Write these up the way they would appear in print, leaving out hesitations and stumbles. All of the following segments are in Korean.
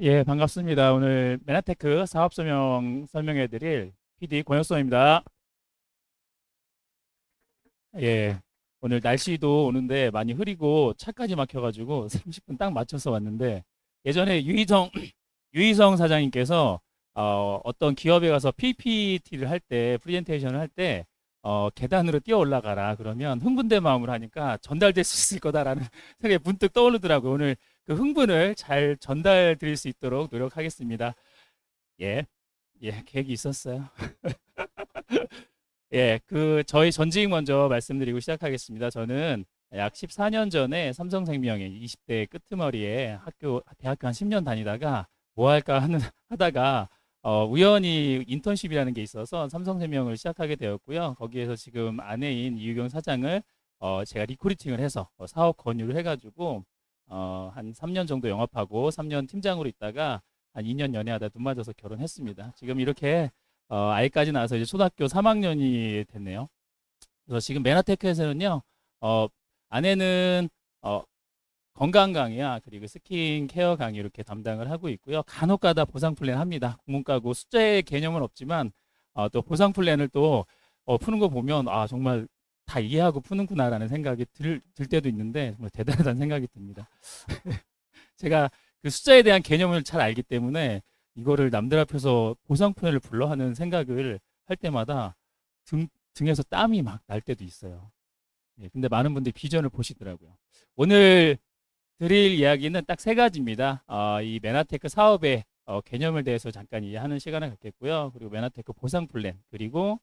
예, 반갑습니다. 오늘 메나테크 사업 설명해 드릴 PD 권혁선입니다. 예, 오늘 날씨도 오는데 많이 흐리고 차까지 막혀가지고 30분 딱 맞춰서 왔는데 예전에 유희성 사장님께서 어떤 기업에 가서 PPT를 할 때, 프레젠테이션을 할 때, 계단으로 뛰어 올라가라. 그러면 흥분된 마음으로 하니까 전달될 수 있을 거다라는 생각이 문득 떠오르더라고요. 오늘 그 흥분을 잘 전달 드릴 수 있도록 노력하겠습니다. 예, 예, 계획이 있었어요. 예, 저희 전직 먼저 말씀드리고 시작하겠습니다. 저는 약 14년 전에 삼성생명의 20대 끄트머리에 대학교 한 10년 다니다가 뭐 할까 하다가 우연히 인턴십이라는 게 있어서 삼성생명을 시작하게 되었고요. 거기에서 지금 아내인 이유경 사장을 제가 리크루팅을 해서 사업 권유를 해가지고 한 3년 정도 영업하고 3년 팀장으로 있다가 한 2년 연애하다 눈 맞아서 결혼했습니다. 지금 이렇게 아이까지 낳아서 이제 초등학교 3학년이 됐네요. 그래서 지금 메나테크에서는요, 어, 아내는 건강 강의야 그리고 스킨 케어 강의 이렇게 담당을 하고 있고요. 간혹 가다 보상 플랜 합니다. 국문과고 숫자의 개념은 없지만 또 보상 플랜을 또 푸는 거 보면 아 정말 다 이해하고 푸는구나라는 생각이 들 때도 있는데 정말 대단하다는 생각이 듭니다. 제가 그 숫자에 대한 개념을 잘 알기 때문에 이거를 남들 앞에서 보상표를 불러 하는 생각을 할 때마다 등에서 땀이 막 날 때도 있어요. 예, 근데 많은 분들이 비전을 보시더라고요. 오늘 드릴 이야기는 딱 세 가지입니다. 이 메나테크 사업의 개념을 대해서 잠깐 이해하는 시간을 갖겠고요. 그리고 메나테크 보상 플랜, 그리고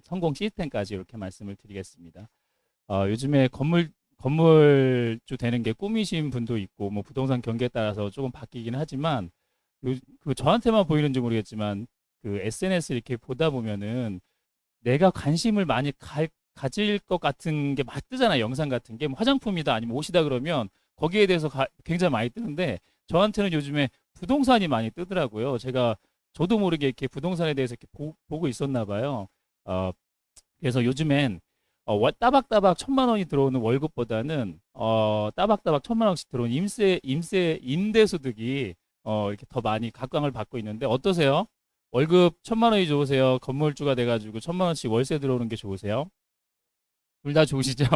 성공 시스템까지 이렇게 말씀을 드리겠습니다. 요즘에 건물주 되는 게 꿈이신 분도 있고, 뭐 부동산 경기에 따라서 조금 바뀌긴 하지만, 그 저한테만 보이는지 모르겠지만, 그 SNS 이렇게 보다 보면은 내가 관심을 많이 가질 것 같은 게 막 뜨잖아요. 영상 같은 게. 뭐 화장품이다 아니면 옷이다 그러면 거기에 대해서 굉장히 많이 뜨는데, 저한테는 요즘에 부동산이 많이 뜨더라고요. 저도 모르게 이렇게 부동산에 대해서 이렇게 보고 있었나 봐요. 어, 그래서 요즘엔 따박따박 1,000만 원이 들어오는 월급보다는 따박따박 1,000만 원씩 들어오는 임대소득이 이렇게 더 많이 각광을 받고 있는데 어떠세요? 월급 1,000만 원이 좋으세요? 건물주가 돼가지고 1,000만 원씩 월세 들어오는 게 좋으세요? 둘 다 좋으시죠?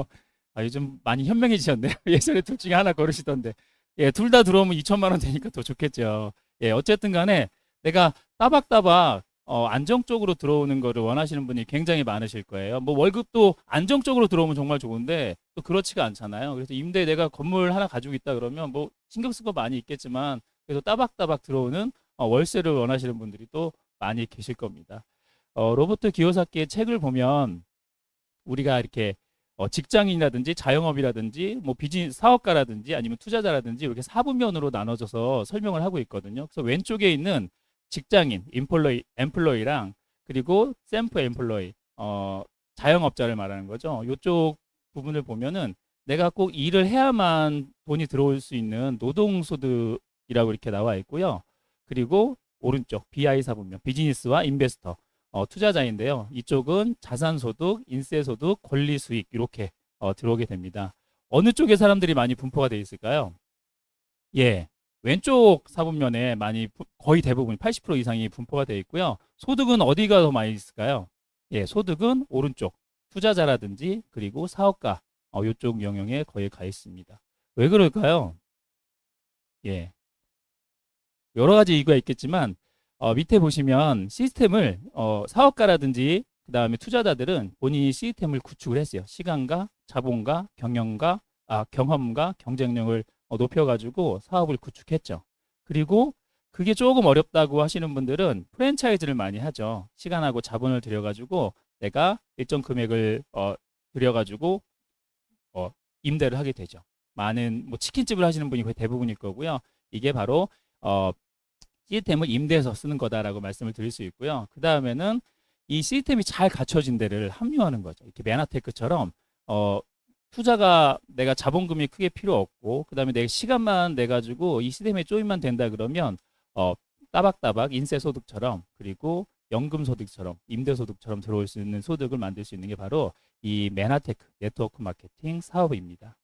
아, 요즘 많이 현명해지셨네요. 예전에 둘 중에 하나 고르시던데. 예, 둘 다 들어오면 2천만 원 되니까 더 좋겠죠. 예, 어쨌든 간에 내가 따박따박 안정적으로 들어오는 거를 원하시는 분이 굉장히 많으실 거예요. 뭐 월급도 안정적으로 들어오면 정말 좋은데 또 그렇지가 않잖아요. 그래서 내가 건물 하나 가지고 있다 그러면 뭐 신경 쓸 거 많이 있겠지만 그래도 따박따박 들어오는 월세를 원하시는 분들이 또 많이 계실 겁니다. 로버트 기요사키의 책을 보면 우리가 이렇게 직장인이라든지 자영업이라든지 뭐 비즈니스 사업가라든지 아니면 투자자라든지 이렇게 사부면으로 나눠져서 설명을 하고 있거든요. 그래서 왼쪽에 있는 직장인, 엠플로이랑 그리고 셀프 엠플로이, 자영업자를 말하는 거죠. 이쪽 부분을 보면은 내가 꼭 일을 해야만 돈이 들어올 수 있는 노동소득이라고 이렇게 나와 있고요. 그리고 오른쪽 BI 사부면, 비즈니스와 인베스터. 투자자인데요. 이쪽은 자산소득, 인세소득, 권리수익 이렇게 들어오게 됩니다. 어느 쪽에 사람들이 많이 분포가 되어 있을까요? 예, 왼쪽 사분면에 거의 대부분 80% 이상이 분포가 되어 있고요. 소득은 어디가 더 많이 있을까요? 예, 소득은 오른쪽 투자자라든지 그리고 사업가 이쪽 영역에 거의 가 있습니다. 왜 그럴까요? 예, 여러 가지 이유가 있겠지만 밑에 보시면 시스템을 사업가라든지 그다음에 투자자들은 본인이 시스템을 구축을 했어요. 시간과 자본과 경험과 경쟁력을 높여가지고 사업을 구축했죠. 그리고 그게 조금 어렵다고 하시는 분들은 프랜차이즈를 많이 하죠. 시간하고 자본을 들여가지고 내가 일정 금액을 들여가지고 어, 임대를 하게 되죠. 많은 뭐 치킨집을 하시는 분이 거의 대부분일 거고요. 이게 바로 어, 시스템을 임대해서 쓰는 거다라고 말씀을 드릴 수 있고요. 그 다음에는 이 시스템이 잘 갖춰진 데를 합류하는 거죠. 이렇게 메나테크처럼 투자가 내가 자본금이 크게 필요 없고 그 다음에 내 시간만 내 가지고 이 시스템에 조인만 된다 그러면 따박따박 인세소득처럼 그리고 연금소득처럼 임대소득처럼 들어올 수 있는 소득을 만들 수 있는 게 바로 이 메나테크 네트워크 마케팅 사업입니다.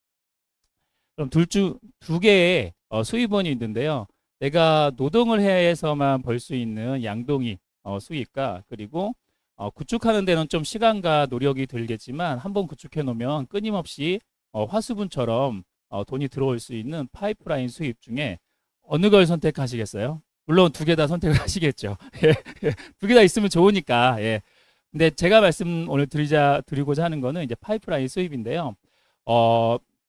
그럼 두 개의 수입원이 있는데요. 내가 노동을 해서만 벌 수 있는 양동이 수익과 그리고 구축하는 데는 좀 시간과 노력이 들겠지만 한번 구축해 놓으면 끊임없이 화수분처럼 돈이 들어올 수 있는 파이프라인 수입 중에 어느 걸 선택하시겠어요? 물론 두 개 다 선택을 하시겠죠. 예, 두 개 다 있으면 좋으니까. 예. 근데 제가 말씀 오늘 드리고자 하는 거는 이제 파이프라인 수입인데요.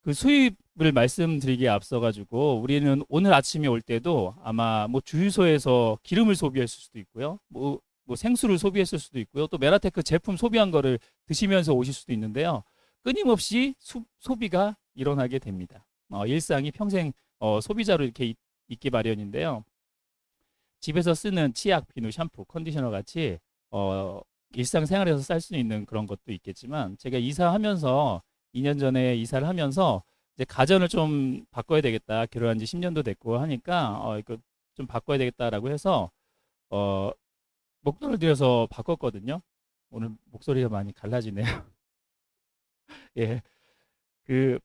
그 수입을 말씀드리기에 앞서가지고 우리는 오늘 아침에 올 때도 아마 뭐 주유소에서 기름을 소비했을 수도 있고요. 뭐 생수를 소비했을 수도 있고요. 또 메라테크 제품 소비한 거를 드시면서 오실 수도 있는데요. 끊임없이 소비가 일어나게 됩니다. 일상이 평생 소비자로 이렇게 있기 마련인데요. 집에서 쓰는 치약, 비누, 샴푸, 컨디셔너 같이 일상생활에서 쌀 수 있는 그런 것도 있겠지만 제가 이사하면서 2년 전에 이사를 하면서 이제 가전을 좀 바꿔야 되겠다. 결혼한 지 10년도 됐고 하니까 이거 좀 바꿔야 되겠다라고 해서 목돈을 들여서 바꿨거든요. 오늘 목소리가 많이 갈라지네요. 예. 그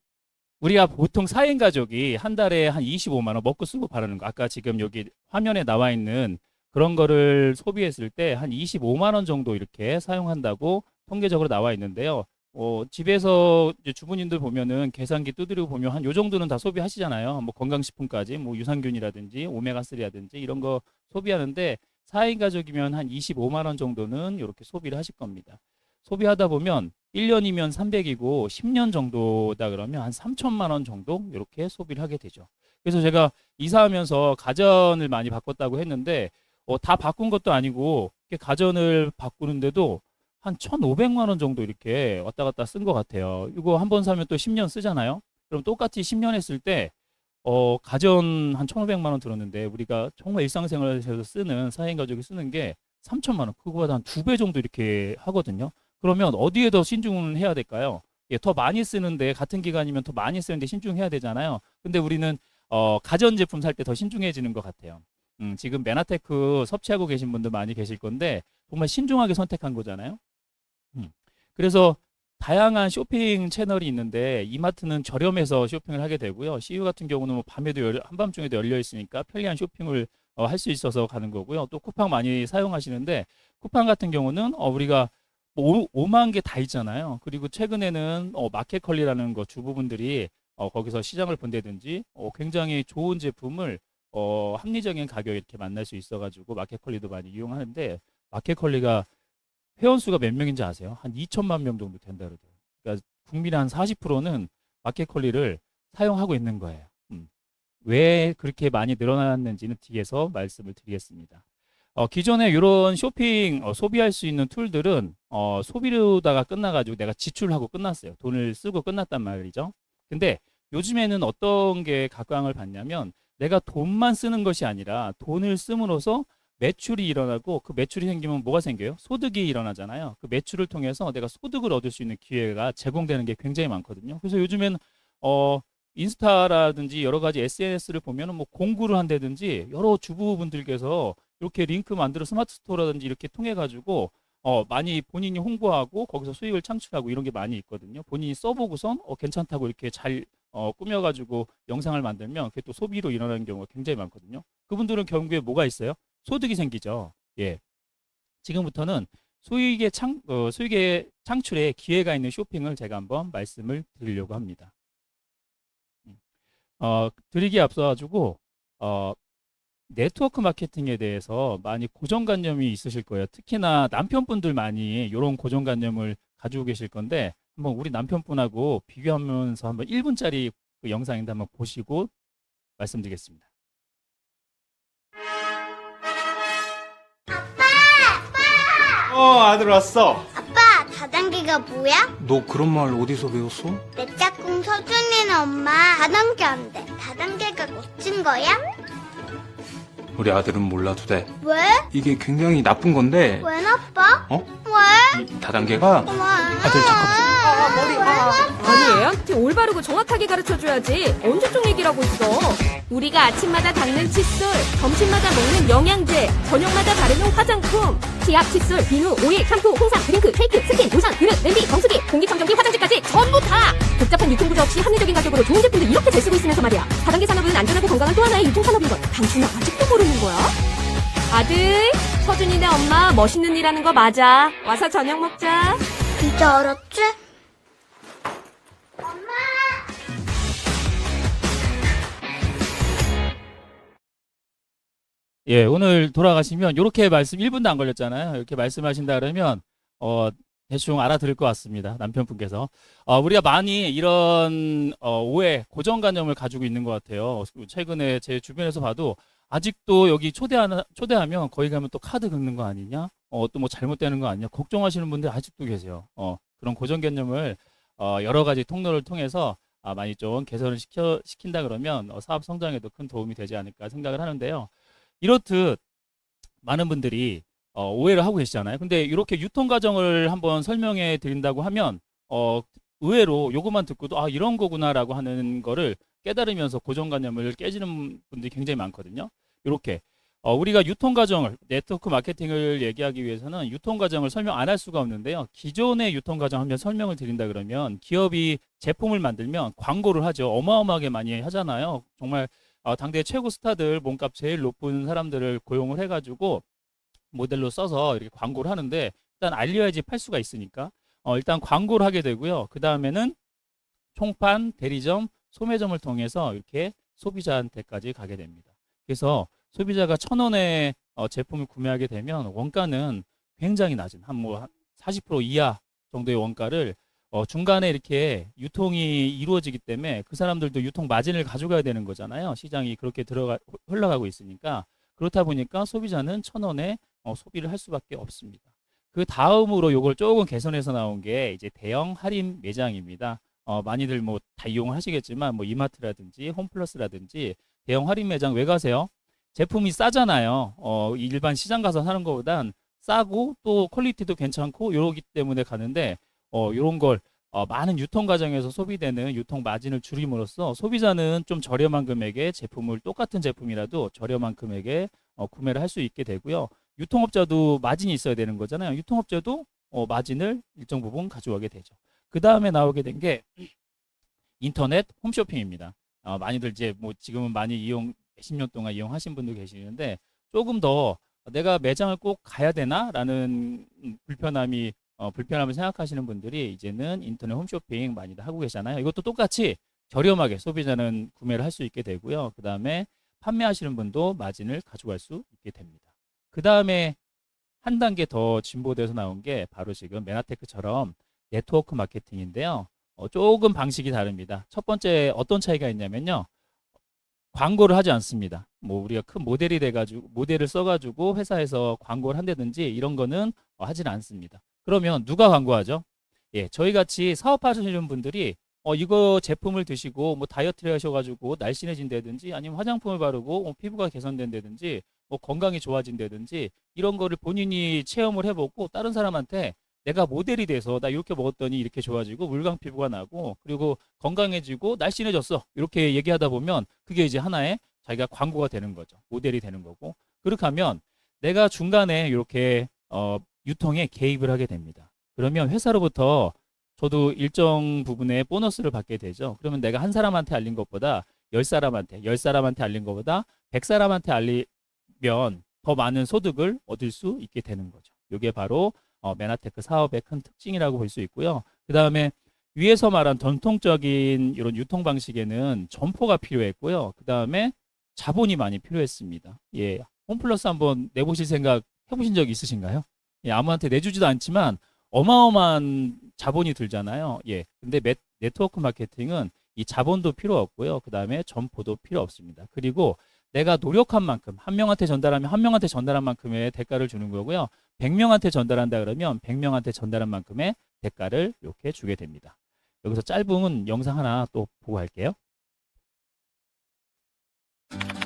우리가 보통 4인 가족이 한 달에 한 25만 원 먹고 쓰고 바르는 거. 아까 지금 여기 화면에 나와 있는 그런 거를 소비했을 때 한 25만 원 정도 이렇게 사용한다고 통계적으로 나와 있는데요. 집에서 이제 주부님들 보면은 계산기 두드리고 보면 한 요 정도는 다 소비하시잖아요. 뭐 건강식품까지 뭐 유산균이라든지 오메가3라든지 이런 거 소비하는데 4인 가족이면 한 25만 원 정도는 이렇게 소비를 하실 겁니다. 소비하다 보면 1년이면 300이고 10년 정도다 그러면 한 3천만 원 정도 이렇게 소비를 하게 되죠. 그래서 제가 이사하면서 가전을 많이 바꿨다고 했는데 다 바꾼 것도 아니고 가전을 바꾸는데도 한 1,500만 원 정도 이렇게 왔다 갔다 쓴 것 같아요. 이거 한 번 사면 또 10년 쓰잖아요. 그럼 똑같이 10년 했을 때 가전 한 1,500만 원 들었는데 우리가 정말 일상생활에서 쓰는 4인 가족이 쓰는 게 3천만 원, 그거보다 한 2배 정도 이렇게 하거든요. 그러면 어디에 더 신중을 해야 될까요? 예, 더 많이 쓰는데 같은 기간이면 더 많이 쓰는데 신중해야 되잖아요. 근데 우리는 가전 제품 살 때 더 신중해지는 것 같아요. 지금 메나테크 섭취하고 계신 분들 많이 계실 건데 정말 신중하게 선택한 거잖아요. 그래서 다양한 쇼핑 채널이 있는데 이마트는 저렴해서 쇼핑을 하게 되고요. CU 같은 경우는 뭐 밤에도 한밤중에도 열려 있으니까 편리한 쇼핑을 할 수 있어서 가는 거고요. 또 쿠팡 많이 사용하시는데 쿠팡 같은 경우는 우리가 뭐 5만 개 다 있잖아요. 그리고 최근에는 마켓컬리라는 거 주부분들이 거기서 시장을 본다든지 굉장히 좋은 제품을 합리적인 가격에 이렇게 만날 수 있어가지고 마켓컬리도 많이 이용하는데 마켓컬리가 회원수가 몇 명인지 아세요? 한 2천만 명 정도 된다 그러더라고요. 그러니까 국민의 한 40%는 마켓컬리를 사용하고 있는 거예요. 왜 그렇게 많이 늘어났는지는 뒤에서 말씀을 드리겠습니다. 기존에 이런 쇼핑 소비할 수 있는 툴들은 소비료다가 끝나가지고 내가 지출하고 끝났어요. 돈을 쓰고 끝났단 말이죠. 근데 요즘에는 어떤 게 각광을 받냐면 내가 돈만 쓰는 것이 아니라 돈을 씀으로써 매출이 일어나고 그 매출이 생기면 뭐가 생겨요? 소득이 일어나잖아요. 그 매출을 통해서 내가 소득을 얻을 수 있는 기회가 제공되는 게 굉장히 많거든요. 그래서 요즘엔 인스타라든지 여러 가지 SNS를 보면은 뭐 공구를 한다든지 여러 주부분들께서 이렇게 링크 만들어 스마트 스토어라든지 이렇게 통해 가지고 많이 본인이 홍보하고 거기서 수익을 창출하고 이런 게 많이 있거든요. 본인이 써보고선 괜찮다고 이렇게 잘 꾸며가지고 영상을 만들면 그게 또 소비로 일어나는 경우가 굉장히 많거든요. 그분들은 결국에 뭐가 있어요? 소득이 생기죠. 예. 지금부터는 수익의 창출에 기회가 있는 쇼핑을 제가 한번 말씀을 드리려고 합니다. 드리기에 앞서가지고 네트워크 마케팅에 대해서 많이 고정관념이 있으실 거예요. 특히나 남편분들 많이 이런 고정관념을 가지고 계실 건데 한번 우리 남편분하고 비교하면서 한번 1분짜리 그 영상인데 한번 보시고 말씀드리겠습니다. 아들 왔어. 아빠, 다단계가 뭐야? 너 그런 말 어디서 배웠어? 내 짝꿍 서준이는 엄마 다단계 안 돼. 다단계가 멋진 거야? 우리 아들은 몰라도 돼. 왜? 이게 굉장히 나쁜 건데. 왜 나빠? 어? 왜? 이 다단계가 왜? 아들 잠깐만. 아니, 애한테 올바르고 정확하게 가르쳐줘야지. 언제적 얘기를 하고 있어. 우리가 아침마다 닦는 칫솔, 점심마다 먹는 영양제, 저녁마다 바르는 화장품, 치약, 칫솔, 비누, 오일, 샴푸, 홍삼, 드링크, 쉐이크, 스킨, 로션, 그릇, 냄비, 정수기, 공기청정기, 화장지까지 전부 다! 복잡한 유통구조 없이 합리적인 가격으로 좋은 제품들 이렇게 잘 쓰고 있으면서 말이야. 다단계 산업은 안전하고 건강한 또 하나의 유통산업인 걸 당신은 아직도 모르는 거야? 아들, 서준이네 엄마 멋있는 일 하는 거 맞아. 와서 저녁 먹자. 이제 알았지? 예, 오늘 돌아가시면 이렇게 말씀 1분도 안 걸렸잖아요. 이렇게 말씀하신다 그러면 대충 알아들을 것 같습니다. 남편분께서. 우리가 많이 이런 오해, 고정관념을 가지고 있는 것 같아요. 최근에 제 주변에서 봐도 아직도 여기 초대하면 거기 가면 또 카드 긁는 거 아니냐? 또 뭐 잘못되는 거 아니냐? 걱정하시는 분들 아직도 계세요. 그런 고정관념을 여러 가지 통로를 통해서 많이 좀 개선을 시킨다 그러면 사업 성장에도 큰 도움이 되지 않을까 생각을 하는데요. 이렇듯 많은 분들이 오해를 하고 계시잖아요. 근데 이렇게 유통 과정을 한번 설명해 드린다고 하면 의외로 요것만 듣고도 이런 거구나라고 하는 거를 깨달으면서 고정관념을 깨지는 분들이 굉장히 많거든요. 이렇게 우리가 유통 과정을 네트워크 마케팅을 얘기하기 위해서는 유통 과정을 설명 안 할 수가 없는데요. 기존의 유통 과정 한번 설명을 드린다 그러면 기업이 제품을 만들면 광고를 하죠. 어마어마하게 많이 하잖아요. 정말 당대 최고 스타들, 몸값 제일 높은 사람들을 고용을 해가지고 모델로 써서 이렇게 광고를 하는데 일단 알려야지 팔 수가 있으니까 일단 광고를 하게 되고요. 그 다음에는 총판, 대리점, 소매점을 통해서 이렇게 소비자한테까지 가게 됩니다. 그래서 소비자가 1,000원에 제품을 구매하게 되면 원가는 굉장히 낮은 한 40% 이하 정도의 원가를 중간에 이렇게 유통이 이루어지기 때문에 그 사람들도 유통 마진을 가져가야 되는 거잖아요. 시장이 그렇게 흘러가고 있으니까. 그렇다 보니까 소비자는 1,000원에 소비를 할 수밖에 없습니다. 그 다음으로 이걸 조금 개선해서 나온 게 이제 대형 할인 매장입니다. 많이들 뭐 다 이용을 하시겠지만 뭐 이마트라든지 홈플러스라든지 대형 할인 매장 왜 가세요? 제품이 싸잖아요. 일반 시장 가서 사는 것보단 싸고 또 퀄리티도 괜찮고 이러기 때문에 가는데 이런 걸 많은 유통 과정에서 소비되는 유통 마진을 줄임으로써 소비자는 좀 저렴한 금액에 제품을 똑같은 제품이라도 저렴한 금액에 구매를 할 수 있게 되고요. 유통업자도 마진이 있어야 되는 거잖아요. 유통업자도 마진을 일정 부분 가져가게 되죠. 그 다음에 나오게 된 게 인터넷 홈쇼핑입니다. 많이들 이제 뭐 지금은 많이 몇십 년 동안 이용하신 분도 계시는데 조금 더 내가 매장을 꼭 가야 되나? 라는 불편함을 생각하시는 분들이 이제는 인터넷 홈쇼핑 많이들 하고 계시잖아요. 이것도 똑같이 저렴하게 소비자는 구매를 할 수 있게 되고요. 그 다음에 판매하시는 분도 마진을 가져갈 수 있게 됩니다. 그 다음에 한 단계 더 진보돼서 나온 게 바로 지금 메나테크처럼 네트워크 마케팅인데요. 조금 방식이 다릅니다. 첫 번째 어떤 차이가 있냐면요. 광고를 하지 않습니다. 뭐 우리가 큰 모델이 돼가지고 모델을 써가지고 회사에서 광고를 한다든지 이런 거는 하지는 않습니다. 그러면 누가 광고하죠? 예, 저희 같이 사업하시는 분들이 이거 제품을 드시고 뭐 다이어트를 하셔가지고 날씬해진다든지 아니면 화장품을 바르고 피부가 개선된다든지 뭐 건강이 좋아진다든지 이런 거를 본인이 체험을 해보고 다른 사람한테 내가 모델이 돼서 나 이렇게 먹었더니 이렇게 좋아지고 물광 피부가 나고 그리고 건강해지고 날씬해졌어 이렇게 얘기하다 보면 그게 이제 하나의 자기가 광고가 되는 거죠. 모델이 되는 거고 그렇게 하면 내가 중간에 이렇게 유통에 개입을 하게 됩니다. 그러면 회사로부터 저도 일정 부분의 보너스를 받게 되죠. 그러면 내가 한 사람한테 알린 것보다 10사람한테 알린 것보다 100사람한테 알리면 더 많은 소득을 얻을 수 있게 되는 거죠. 이게 바로 메나테크 사업의 큰 특징이라고 볼 수 있고요. 그 다음에 위에서 말한 전통적인 이런 유통 방식에는 점포가 필요했고요. 그 다음에 자본이 많이 필요했습니다. 예, 홈플러스 한번 내보실 생각 해보신 적 있으신가요? 예, 아무한테 내주지도 않지만 어마어마한 자본이 들잖아요. 예, 근데 네트워크 마케팅은 이 자본도 필요 없고요. 그 다음에 점포도 필요 없습니다. 그리고 내가 노력한 만큼 한 명한테 전달하면 한 명한테 전달한 만큼의 대가를 주는 거고요. 100명한테 전달한다 그러면 100명한테 전달한 만큼의 대가를 이렇게 주게 됩니다. 여기서 짧은 영상 하나 또 보고 갈게요.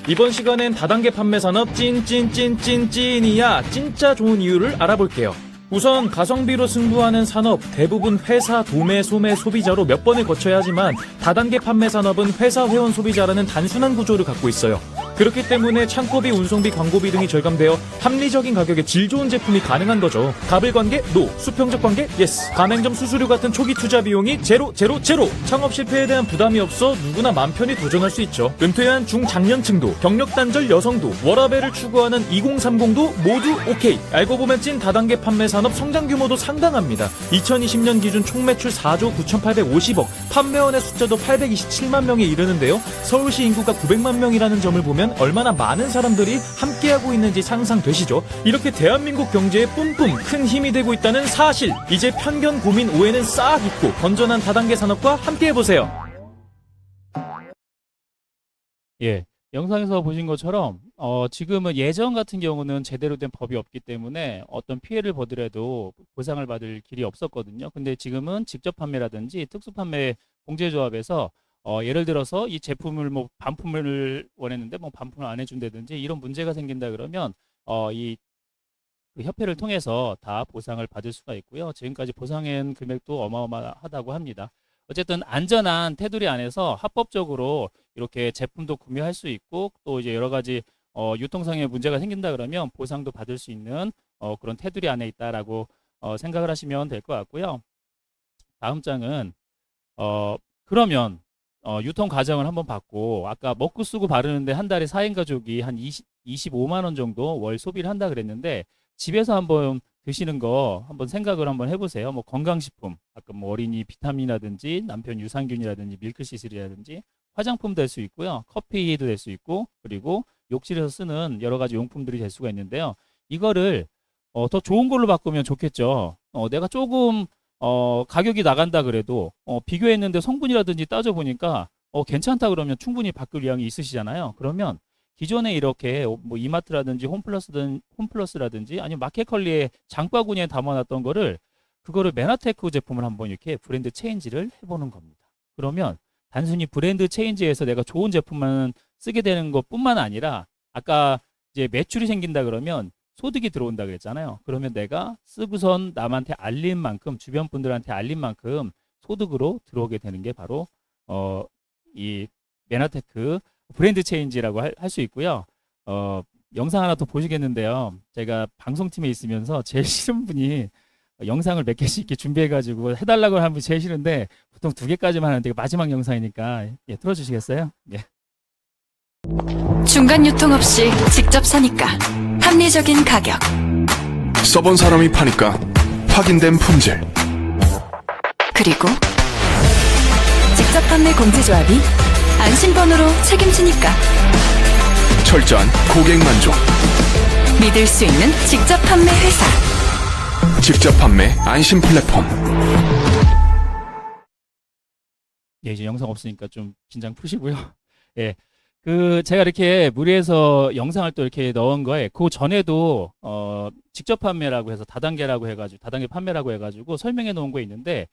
이번 시간엔 다단계 판매 산업 찐이야 진짜 좋은 이유를 알아볼게요. 우선 가성비로 승부하는 산업, 대부분 회사, 도매, 소매, 소비자로 몇 번을 거쳐야 하지만 다단계 판매 산업은 회사, 회원, 소비자라는 단순한 구조를 갖고 있어요. 그렇기 때문에 창고비, 운송비, 광고비 등이 절감되어 합리적인 가격에 질 좋은 제품이 가능한 거죠. 갑을 관계? 노. 수평적 관계? 예스. 가맹점 수수료 같은 초기 투자 비용이 제로. 창업 실패에 대한 부담이 없어 누구나 맘 편히 도전할 수 있죠. 은퇴한 중장년층도, 경력 단절 여성도, 워라밸을 추구하는 2030도 모두 오케이. 알고 보면 찐 다단계 판매 산업 성장 규모도 상당합니다. 2020년 기준 총 매출 4조 9,850억, 판매원의 숫자도 827만 명에 이르는데요. 서울시 인구가 900만 명이라는 점을 보면 얼마나 많은 사람들이 함께하고 있는지 상상되시죠? 이렇게 대한민국 경제에 뿜뿜 큰 힘이 되고 있다는 사실. 이제 편견, 고민, 오해는 싹 잊고 건전한 다단계 산업과 함께해보세요. 예. 영상에서 보신 것처럼 지금은 예전 같은 경우는 제대로 된 법이 없기 때문에 어떤 피해를 보더라도 보상을 받을 길이 없었거든요. 근데 지금은 직접 판매라든지 특수 판매 공제조합에서 예를 들어서 이 제품을 뭐 반품을 원했는데 뭐 반품을 안 해준다든지 이런 문제가 생긴다 그러면 그 협회를 통해서 다 보상을 받을 수가 있고요. 지금까지 보상한 금액도 어마어마하다고 합니다. 어쨌든 안전한 테두리 안에서 합법적으로 이렇게 제품도 구매할 수 있고 또 이제 여러 가지 유통상의 문제가 생긴다 그러면 보상도 받을 수 있는 그런 테두리 안에 있다라고 생각을 하시면 될 것 같고요. 다음 장은 그러면 유통 과정을 한번 봤고 아까 먹고 쓰고 바르는데 한 달에 4인 가족이 한 25만 원 정도 월 소비를 한다 그랬는데 집에서 한번 드시는 거 한번 생각을 한번 해보세요. 뭐 건강식품, 아까 뭐 어린이 비타민이라든지 남편 유산균이라든지 밀크시슬이라든지 화장품 될 수 있고요. 커피도 될 수 있고 그리고 욕실에서 쓰는 여러 가지 용품들이 될 수가 있는데요. 이거를 더 좋은 걸로 바꾸면 좋겠죠. 내가 조금 가격이 나간다 그래도 비교했는데 성분이라든지 따져보니까 괜찮다 그러면 충분히 바꿀 의향이 있으시잖아요. 그러면 기존에 이렇게 뭐 이마트라든지 홈플러스라든지 아니면 마켓컬리에 장바구니에 담아놨던 거를 그거를 메나테크 제품을 한번 이렇게 브랜드 체인지를 해보는 겁니다. 그러면 단순히 브랜드 체인지에서 내가 좋은 제품만 쓰게 되는 것뿐만 아니라 아까 이제 매출이 생긴다 그러면 소득이 들어온다 그랬잖아요. 그러면 내가 쓰고선 남한테 알린 만큼 주변 분들한테 알린 만큼 소득으로 들어오게 되는 게 바로 이 메나테크 브랜드 체인지라고 할 수 있고요. 영상 하나 더 보시겠는데요. 제가 방송팀에 있으면서 제일 싫은 분이 영상을 몇 개씩 이렇게 준비해가지고 해달라고 하면 제일 싫은데 보통 2개까지만 하는데 마지막 영상이니까 틀어주시겠어요? 예. 중간 유통 없이 직접 사니까 합리적인 가격. 써본 사람이 파니까 확인된 품질. 그리고 직접 판매 공제조합이 안심번호로 책임지니까 철저한 고객 만족. 믿을 수 있는 직접 판매 회사. 직접 판매 안심 플랫폼. 예, 이제 영상 없으니까 좀 긴장 푸시고요. 예. 제가 이렇게 무리해서 영상을 또 이렇게 넣은 거에 그 전에도 직접 판매라고 해서 다단계라고 해가지고 다단계 판매라고 해가지고 설명해 놓은 거 있는데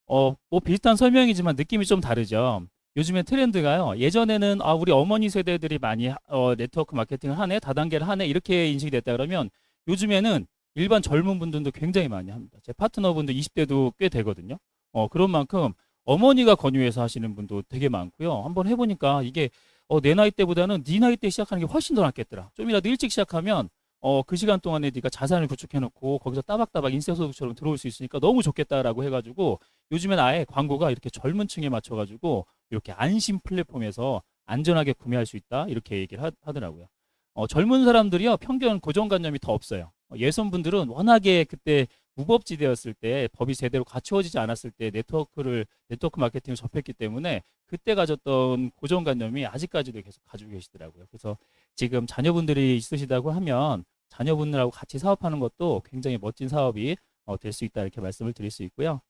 뭐 비슷한 설명이지만 느낌이 좀 다르죠. 요즘에 트렌드가요. 예전에는 우리 어머니 세대들이 많이 네트워크 마케팅을 하네, 다단계를 하네 이렇게 인식이 됐다 그러면 요즘에는 일반 젊은 분들도 굉장히 많이 합니다. 제 파트너분도 20대도 꽤 되거든요. 그런 만큼 어머니가 권유해서 하시는 분도 되게 많고요. 한번 해보니까 이게 내 나이 때보다는 네 나이 때 시작하는 게 훨씬 더 낫겠더라. 좀이라도 일찍 시작하면 그 시간 동안에 네가 자산을 구축해놓고 거기서 따박따박 인세소득처럼 들어올 수 있으니까 너무 좋겠다라고 해가지고 요즘엔 아예 광고가 이렇게 젊은 층에 맞춰가지고 이렇게 안심 플랫폼에서 안전하게 구매할 수 있다 이렇게 얘기를 하더라고요. 젊은 사람들이요 편견 고정관념이 더 없어요. 예손분들은 워낙에 그때 무법지대였을 때 법이 제대로 갖추어지지 않았을 때 네트워크 마케팅을 접했기 때문에 그때 가졌던 고정관념이 아직까지도 계속 가지고 계시더라고요. 그래서 지금 자녀분들이 있으시다고 하면 자녀분들하고 같이 사업하는 것도 굉장히 멋진 사업이 될 수 있다 이렇게 말씀을 드릴 수 있고요.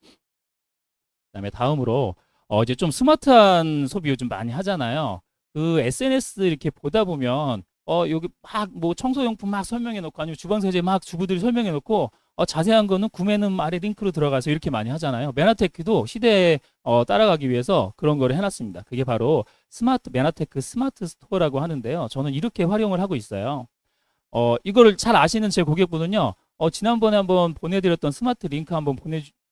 그다음에 다음으로 이제 좀 스마트한 소비 요즘 많이 하잖아요. 그 SNS 이렇게 보다 보면 여기 막 뭐 청소용품 막 설명해 놓고 아니면 주방세제 막 주부들이 설명해 놓고 자세한 거는 구매는 아래 링크로 들어가서 이렇게 많이 하잖아요. 메나테크도 시대에 따라가기 위해서 그런 거를 해놨습니다. 그게 바로 메나테크 스마트 스토어라고 하는데요. 저는 이렇게 활용을 하고 있어요. 이거를 잘 아시는 제 고객분은요. 지난번에 한번 보내드렸던 스마트 링크 한번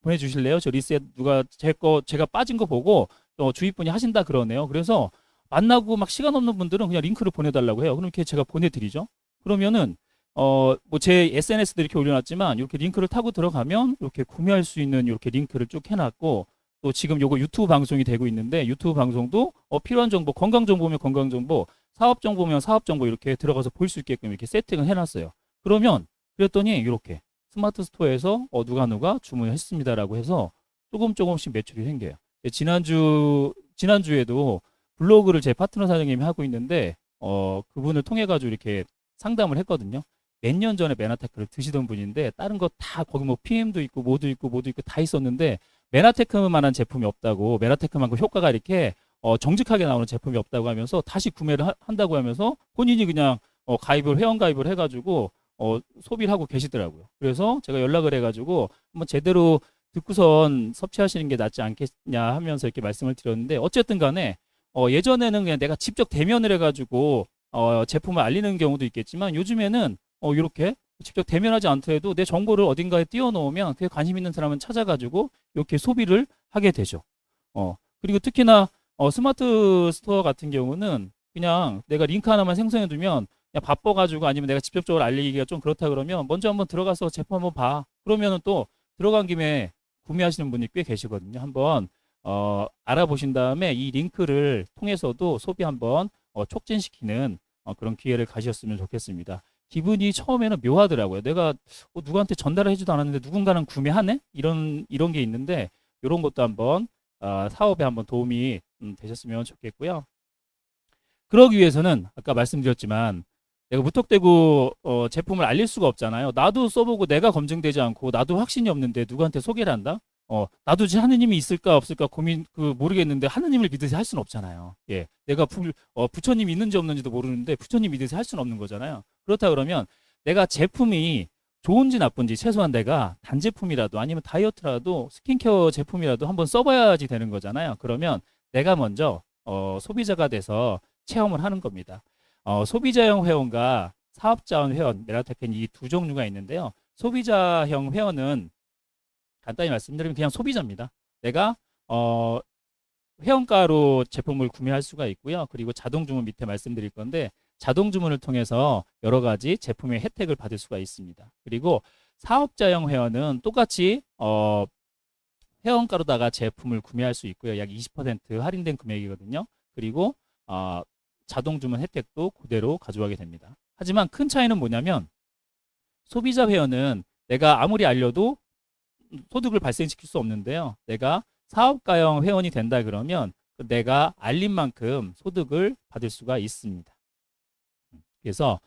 보내주실래요? 저 리셋 누가 제가 빠진 거 보고 주위 분이 하신다 그러네요. 그래서 만나고 막 시간 없는 분들은 그냥 링크를 보내달라고 해요. 그럼 이렇게 제가 보내드리죠. 그러면은 뭐 제 SNS도 이렇게 올려놨지만 이렇게 링크를 타고 들어가면 이렇게 구매할 수 있는 이렇게 링크를 쭉 해놨고, 또 지금 요거 유튜브 방송이 되고 있는데 유튜브 방송도 필요한 정보, 건강 정보면 건강 정보, 사업 정보면 사업 정보 이렇게 들어가서 볼 수 있게끔 이렇게 세팅을 해놨어요. 그러면 그랬더니 이렇게 스마트 스토어에서 누가 주문했습니다라고 해서 조금씩 매출이 생겨요. 지난주에도 블로그를 제 파트너 사장님이 하고 있는데 그분을 통해 가지고 이렇게 상담을 했거든요. 몇 년 전에 메나테크를 드시던 분인데 다른 거 다 거기 뭐 PM도 있고 모두 있고 다 있었는데 메나테크만한 제품이 없다고, 메나테크만큼 효과가 이렇게 정직하게 나오는 제품이 없다고 하면서 다시 구매를 한다고 하면서 본인이 그냥 회원 가입을 해가지고 소비를 하고 계시더라고요. 그래서 제가 연락을 해가지고 한번 제대로 듣고선 섭취하시는 게 낫지 않겠냐 하면서 이렇게 말씀을 드렸는데, 어쨌든 간에 예전에는 그냥 내가 직접 대면을 해가지고 제품을 알리는 경우도 있겠지만 요즘에는 이렇게 직접 대면하지 않더라도 내 정보를 어딘가에 띄워놓으면 그게 관심 있는 사람은 찾아가지고 이렇게 소비를 하게 되죠. 그리고 특히나 스마트 스토어 같은 경우는 그냥 내가 링크 하나만 생성해두면 그냥 바빠가지고 아니면 내가 직접적으로 알리기가 좀 그렇다 그러면 먼저 한번 들어가서 제품 한번 봐. 그러면은 또 들어간 김에 구매하시는 분이 꽤 계시거든요. 한번 알아보신 다음에 이 링크를 통해서도 소비 한번 촉진시키는 그런 기회를 가지셨으면 좋겠습니다. 기분이 처음에는 묘하더라고요. 내가 누구한테 전달을 해주지도 않았는데 누군가는 구매하네? 이런 게 있는데 이런 것도 한번 사업에 한번 도움이 되셨으면 좋겠고요. 그러기 위해서는 아까 말씀드렸지만 내가 무턱대고 제품을 알릴 수가 없잖아요. 나도 써보고 내가 검증되지 않고 나도 확신이 없는데 누구한테 소개를 한다? 나도 하느님이 있을까 없을까 고민 모르겠는데 하느님을 믿으세요 할 수는 없잖아요. 예, 내가 부처님이 있는지 없는지도 모르는데 부처님 믿으세요 할 수는 없는 거잖아요. 그렇다 그러면 내가 제품이 좋은지 나쁜지 최소한 내가 단제품이라도 아니면 다이어트라도 스킨케어 제품이라도 한번 써봐야지 되는 거잖아요. 그러면 내가 먼저 소비자가 돼서 체험을 하는 겁니다. 소비자형 회원과 사업자형 회원, 메라테크는 이 두 종류가 있는데요. 소비자형 회원은 간단히 말씀드리면 그냥 소비자입니다. 내가 회원가로 제품을 구매할 수가 있고요. 그리고 자동 주문 밑에 말씀드릴 건데 자동 주문을 통해서 여러 가지 제품의 혜택을 받을 수가 있습니다. 그리고 사업자형 회원은 똑같이 회원가로다가 제품을 구매할 수 있고요. 약 20% 할인된 금액이거든요. 그리고 자동 주문 혜택도 그대로 가져가게 됩니다. 하지만 큰 차이는 뭐냐면 소비자 회원은 내가 아무리 알려도 소득을 발생시킬 수 없는데요. 내가 사업가형 회원이 된다 그러면 내가 알린 만큼 소득을 받을 수가 있습니다. 그래서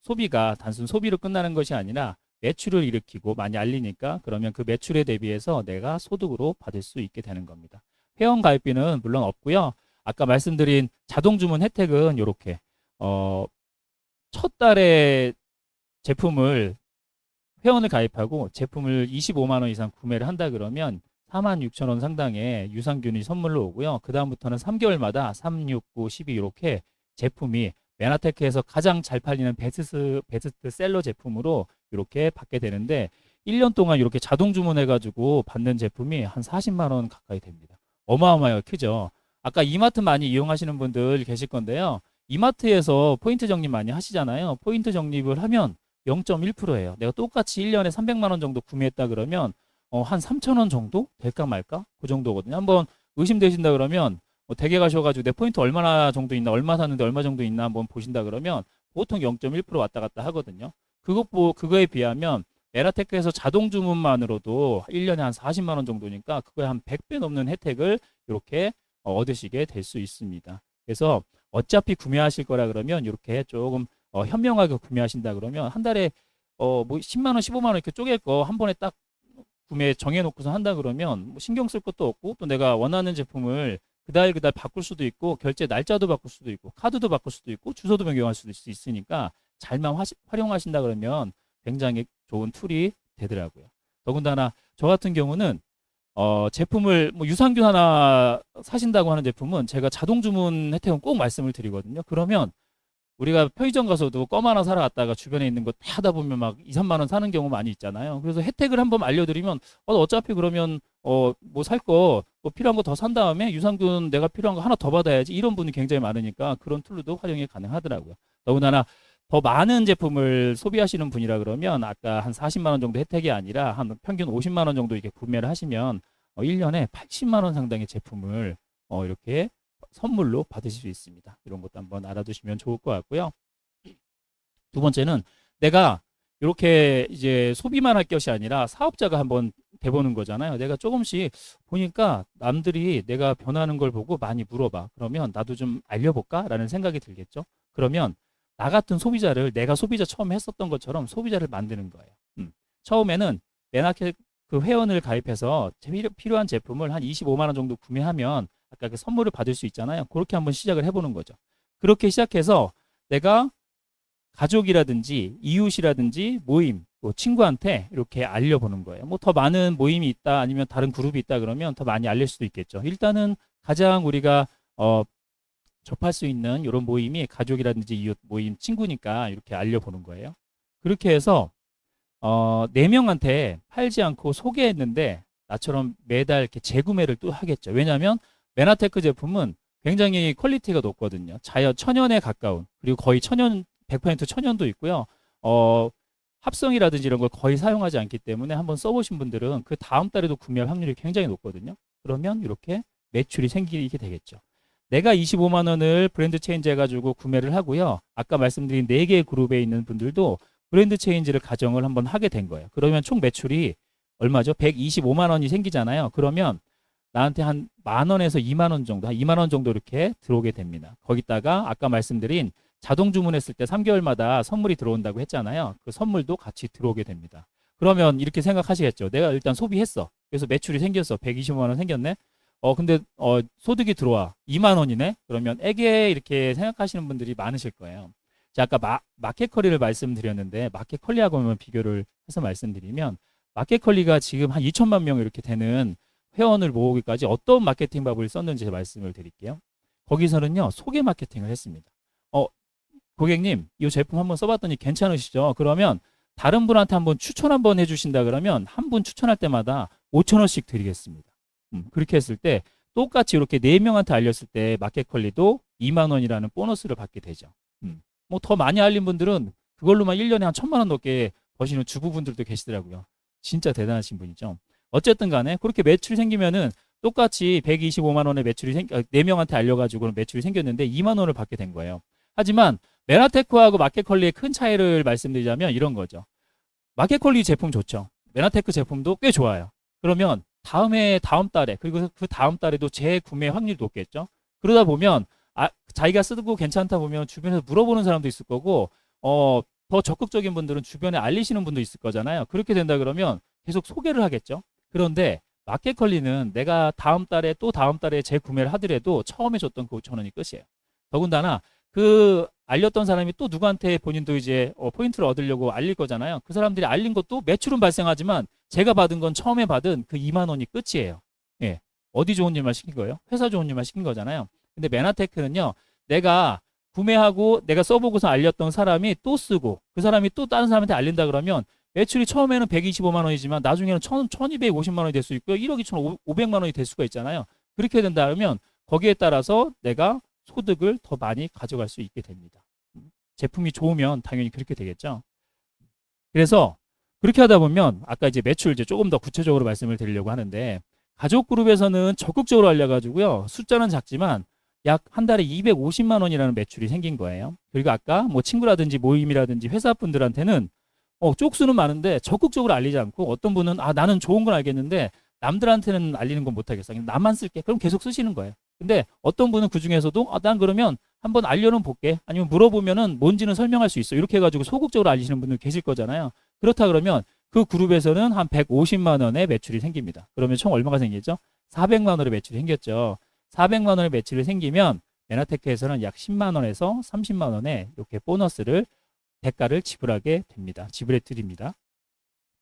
소비가 단순 소비로 끝나는 것이 아니라 매출을 일으키고 많이 알리니까 그러면 그 매출에 대비해서 내가 소득으로 받을 수 있게 되는 겁니다. 회원 가입비는 물론 없고요. 아까 말씀드린 자동 주문 혜택은 이렇게 첫 달에 제품을 회원을 가입하고 제품을 25만 원 이상 구매를 한다 그러면 46,000원 상당의 유산균이 선물로 오고요. 그 다음부터는 3개월마다 3, 6, 9, 12 이렇게 제품이 메나테크에서 가장 잘 팔리는 베스트셀러 제품으로 이렇게 받게 되는데 1년 동안 이렇게 자동 주문해가지고 받는 제품이 한 40만 원 가까이 됩니다. 어마어마하게 크죠. 아까 이마트 많이 이용하시는 분들 계실 건데요. 이마트에서 포인트 적립 많이 하시잖아요. 포인트 적립을 하면 0.1%예요. 내가 똑같이 1년에 300만 원 정도 구매했다 그러면 한 3,000원 정도 될까 말까? 그 정도거든요. 한번 의심되신다 그러면 댁에 가셔가지고 내 포인트 얼마나 정도 있나, 얼마 샀는데 얼마 정도 있나 한번 보신다 그러면 보통 0.1% 왔다 갔다 하거든요. 그거에 비하면 메라테크에서 자동 주문만으로도 1년에 한 40만 원 정도니까 그거에 한 100배 넘는 혜택을 이렇게 얻으시게 될 수 있습니다. 그래서 어차피 구매하실 거라 그러면 이렇게 조금 현명하게 구매하신다 그러면 한 달에 뭐 10만 원, 15만 원 이렇게 쪼갤 거 한 번에 딱 구매 정해놓고서 한다 그러면 뭐 신경 쓸 것도 없고 또 내가 원하는 제품을 그달 바꿀 수도 있고 결제 날짜도 바꿀 수도 있고 카드도 바꿀 수도 있고 주소도 변경할 수도 있으니까 잘만 활용하신다 그러면 굉장히 좋은 툴이 되더라고요. 더군다나 저 같은 경우는 제품을 뭐 유산균 하나 사신다고 하는 제품은 제가 자동 주문 혜택은 꼭 말씀을 드리거든요. 그러면 우리가 편의점 가서도 껌 하나 사러 갔다가 주변에 있는 거 다 하다 보면 막 2, 3만 원 사는 경우 많이 있잖아요. 그래서 혜택을 한번 알려드리면 어차피 그러면 뭐 살 거 뭐 필요한 거 더 산 다음에 유산균 내가 필요한 거 하나 더 받아야지 이런 분이 굉장히 많으니까 그런 툴로도 활용이 가능하더라고요. 더군다나 더 많은 제품을 소비하시는 분이라 그러면 아까 한 40만 원 정도 혜택이 아니라 한 평균 50만 원 정도 이렇게 구매를 하시면 1년에 80만 원 상당의 제품을 이렇게 선물로 받으실 수 있습니다. 이런 것도 한번 알아두시면 좋을 것 같고요. 두 번째는 내가 이렇게 이제 소비만 할 것이 아니라 사업자가 한번 돼보는 거잖아요. 내가 조금씩 보니까 남들이 내가 변하는 걸 보고 많이 물어봐. 그러면 나도 좀 알려볼까? 라는 생각이 들겠죠. 그러면 나 같은 소비자를 내가 소비자 처음에 했었던 것처럼 소비자를 만드는 거예요. 처음에는 맨아켓 그 회원을 가입해서 필요한 제품을 한 25만 원 정도 구매하면 아까 그 선물을 받을 수 있잖아요. 그렇게 한번 시작을 해보는 거죠. 그렇게 시작해서 내가 가족이라든지 이웃이라든지 모임, 뭐 친구한테 이렇게 알려보는 거예요. 뭐 더 많은 모임이 있다 아니면 다른 그룹이 있다 그러면 더 많이 알릴 수도 있겠죠. 일단은 가장 우리가 접할 수 있는 이런 모임이 가족이라든지 이웃 모임 친구니까 이렇게 알려보는 거예요. 그렇게 해서 4명한테 팔지 않고 소개했는데 나처럼 매달 이렇게 재구매를 또 하겠죠. 왜냐하면 메나테크 제품은 굉장히 퀄리티가 높거든요. 천연에 가까운 그리고 거의 100% 천연도 있고요. 합성이라든지 이런 걸 거의 사용하지 않기 때문에 한번 써보신 분들은 그 다음 달에도 구매할 확률이 굉장히 높거든요. 그러면 이렇게 매출이 생기게 되겠죠. 내가 25만 원을 브랜드 체인지 해가지고 구매를 하고요. 아까 말씀드린 4개의 그룹에 있는 분들도 브랜드 체인지를 가정을 한번 하게 된 거예요. 그러면 총 매출이 얼마죠? 125만 원이 생기잖아요. 그러면 나한테 한 만 원에서 2만 원 정도, 한 2만 원 정도 이렇게 들어오게 됩니다. 거기다가 아까 말씀드린 자동 주문했을 때 3개월마다 선물이 들어온다고 했잖아요. 그 선물도 같이 들어오게 됩니다. 그러면 이렇게 생각하시겠죠. 내가 일단 소비했어. 그래서 매출이 생겼어. 125만 원 생겼네. 근데 소득이 들어와. 2만 원이네. 그러면 애게 이렇게 생각하시는 분들이 많으실 거예요. 자, 아까 마켓컬리를 말씀드렸는데 마켓컬리하고 한번 비교를 해서 말씀드리면 마켓컬리가 지금 한 2천만 명 이렇게 되는 회원을 모으기까지 어떤 마케팅 방법을 썼는지 말씀을 드릴게요. 거기서는요. 소개 마케팅을 했습니다. 고객님, 이 제품 한번 써봤더니 괜찮으시죠? 그러면 다른 분한테 한번 추천 한번 해주신다 그러면 한 분 추천할 때마다 5천 원씩 드리겠습니다. 그렇게 했을 때 똑같이 이렇게 4명한테 알렸을 때 마켓컬리도 2만 원이라는 보너스를 받게 되죠. 뭐 더 많이 알린 분들은 그걸로만 1년에 한 1,000만 원 넘게 버시는 주부분들도 계시더라고요. 진짜 대단하신 분이죠. 어쨌든 간에 그렇게 매출이 생기면은 똑같이 125만 원의 매출이 4명한테 알려가지고 매출이 생겼는데 2만 원을 받게 된 거예요. 하지만 메나테크하고 마켓컬리의 큰 차이를 말씀드리자면 이런 거죠. 마켓컬리 제품 좋죠. 메나테크 제품도 꽤 좋아요. 그러면 다음 달에 그리고 그 다음 달에도 재구매 확률이 높겠죠. 그러다 보면 자기가 쓰고 괜찮다 보면 주변에서 물어보는 사람도 있을 거고 더 적극적인 분들은 주변에 알리시는 분도 있을 거잖아요. 그렇게 된다 그러면 계속 소개를 하겠죠. 그런데 마켓컬리는 내가 다음 달에 또 다음 달에 재구매를 하더라도 처음에 줬던 그 5천 원이 끝이에요. 더군다나 그 알렸던 사람이 또 누구한테 본인도 이제 포인트를 얻으려고 알릴 거잖아요. 그 사람들이 알린 것도 매출은 발생하지만 제가 받은 건 처음에 받은 그 2만 원이 끝이에요. 예. 어디 좋은 일만 시킨 거예요? 회사 좋은 일만 시킨 거잖아요. 근데 메나테크는요. 내가 구매하고 내가 써보고서 알렸던 사람이 또 쓰고 그 사람이 또 다른 사람한테 알린다 그러면 매출이 처음에는 125만 원이지만 나중에는 1250만 원이 될 수 있고요. 1억 2,500만 원이 될 수가 있잖아요. 그렇게 된다면 거기에 따라서 내가 소득을 더 많이 가져갈 수 있게 됩니다. 제품이 좋으면 당연히 그렇게 되겠죠. 그래서 그렇게 하다 보면 아까 이제 매출 이제 조금 더 구체적으로 말씀을 드리려고 하는데 가족 그룹에서는 적극적으로 알려가지고요. 숫자는 작지만 약 한 달에 250만 원이라는 매출이 생긴 거예요. 그리고 아까 뭐 친구라든지 모임이라든지 회사 분들한테는 쪽수는 많은데 적극적으로 알리지 않고 어떤 분은 나는 좋은 건 알겠는데 남들한테는 알리는 건 못하겠어. 나만 쓸게. 그럼 계속 쓰시는 거예요. 근데 어떤 분은 그 중에서도 난 그러면 한번 알려는 볼게. 아니면 물어보면은 뭔지는 설명할 수 있어. 이렇게 해가지고 소극적으로 알리시는 분들 계실 거잖아요. 그렇다 그러면 그 그룹에서는 한 150만 원의 매출이 생깁니다. 그러면 총 얼마가 생기죠? 400만 원의 매출이 생겼죠. 400만 원의 매출이 생기면 메나테크에서는 약 10만 원에서 30만 원의 이렇게 보너스를 대가를 지불하게 됩니다. 지불해 드립니다.